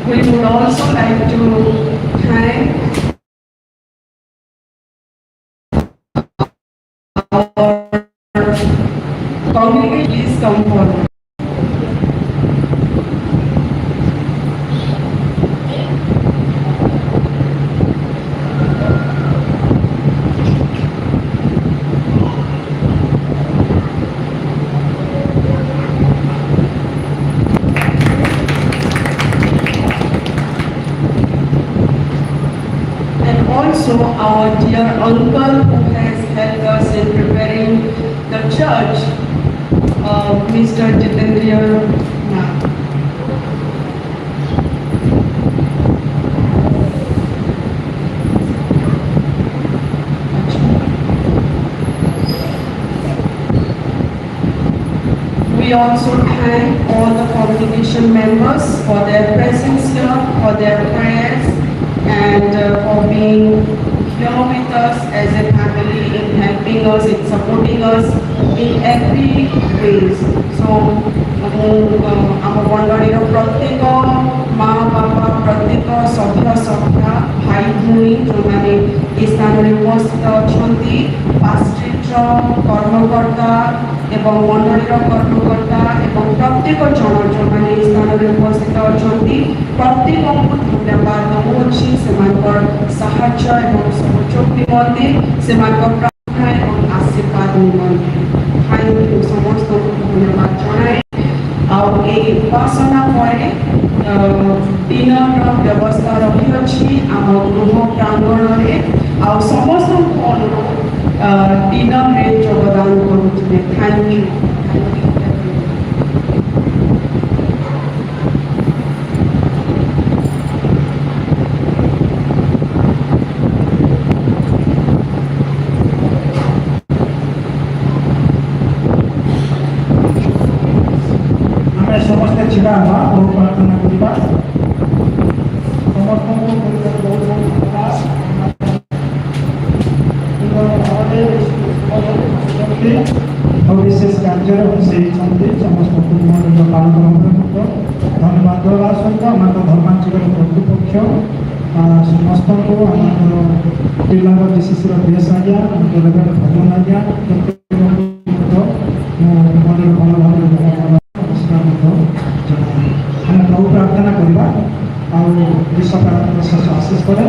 We would also like to thank our congregation. Please come forward. And also our dear uncle who has helped us in preparing the church, Mr. Jitendra Nath. We also thank all the congregation members for their presence here, for their prayers, and for being here with us as a family, in helping us, in supporting us in every ways. So, ଆମ ମଣ୍ଡଳୀର ପ୍ରତ୍ୟେକ ମା ବାପା, ପ୍ରତ୍ୟେକ ସଭ୍ୟ ସଭ୍ୟା, ଭାଇ ଭଉଣୀ ଯେଉଁମାନେ ଏ ସ୍ଥାନରେ ଉପସ୍ଥିତ ଅଛନ୍ତି, ପାଷ୍ଟ୍ରିଟ୍ର କର୍ମକର୍ତ୍ତା ଏବଂ ମଣ୍ଡଳୀର କର୍ମକର୍ତ୍ତା ଏବଂ ପ୍ରତ୍ୟେକ ଜଣ ଯେଉଁମାନେ ଏ ସ୍ଥାନରେ ଉପସ୍ଥିତ ଅଛନ୍ତି, ପ୍ରତ୍ୟେକଙ୍କୁ ଧନ୍ୟବାଦ ଦେଉଅଛି ସେମାନଙ୍କର ସାହାଯ୍ୟ ଏବଂ ସହଯୋଗ ନିମନ୍ତେ, ସେମାନଙ୍କ ପ୍ରାର୍ଥନା ଏବଂ ଆଶୀର୍ବାଦ ନିମନ୍ତେ। ଥାଇଙ୍କୁ ସମସ୍ତଙ୍କୁ ଧନ୍ୟବାଦ ଜଣାଏ। ଆଉ ଏହି ଉପାସନା ପରେ ଡିନରର ବ୍ୟବସ୍ଥା ରହିଅଛି ଆମ ଗୃହ ପ୍ରାଙ୍ଗଣରେ। ଆଉ ସମସ୍ତଙ୍କୁ ଅନୁରୋଧ ଡିନରରେ ଯୋଗଦାନ କରୁଥିବେ। Thank you. ଆମେ ସମସ୍ତେ ଛିଡ଼ା ହେବା ଓ ପ୍ରାର୍ଥନା କରିବା। ସମସ୍ତଙ୍କୁ ବହୁତ ବହୁତ ଧନ୍ୟବାଦ। ଆଉ ବିଶେଷ କାର୍ଯ୍ୟରେ ବସେଇଛନ୍ତି ସମସ୍ତଙ୍କୁ ମନୋର ପାଳନ ମଧ୍ୟ ଧନ୍ୟବାଦ ଦେବା ସହିତ ଆମର ଧର୍ମାଞ୍ଚଳ କର୍ତ୍ତୃପକ୍ଷ ସମସ୍ତଙ୍କୁ ଆମର ପିଲାଙ୍କ ଡିସିସିର ବେଶ ଆଜ୍ଞା, ରେଭରେଣ୍ଡ ଭଗବାନ ଆଜ୍ଞା, ପ୍ରତ୍ୟେକଙ୍କୁ ମୁଁ ମନରେ ଭଲ ଭାବରେ ନମସ୍କାର ମଧ୍ୟ ଜଣାଏ। ଆମେ ପ୍ରଭୁ ପ୍ରାର୍ଥନା କରିବା ଆଉ ବିଶ୍ୱ ପ୍ରାର୍ଥନା ଶେଷ ଆଶିଷ ପରେ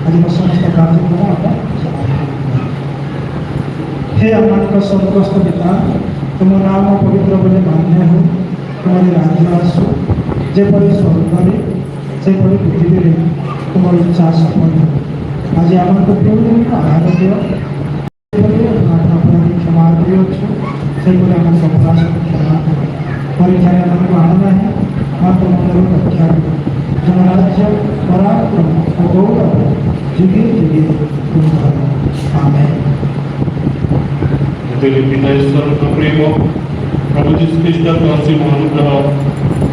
ଆଜିର ସମସ୍ତ କାର୍ଯ୍ୟକ୍ରମ ଆମେ हे हमारे स्वर्गस्थ पिता, तुम नाम पवित्र बोले मान्य हो, तुम्हारी राज्य आसु जेपरी स्वर्ग से पृथ्वी तुम इच्छा सफल हो। आज आम आहार दियो अपराधी क्षमा दियो से अपराध क्षमा परीक्षा आमको आना है मात्र मन रक्षा तुम राज्य पराक्रम और गौरव जुगे जुगे तुम आमेन। पिता ईश्वर का प्रेम प्रभु जीसु ख्रीष्ट का असीम अनुग्रह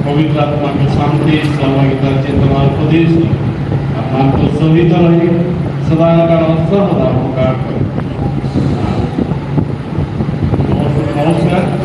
पवित्र आत्मा की शांति सहभागिता चेतना उपदेश आपको सहित रहे सदा काल सर्वदा उपकार करें। नमस्कार।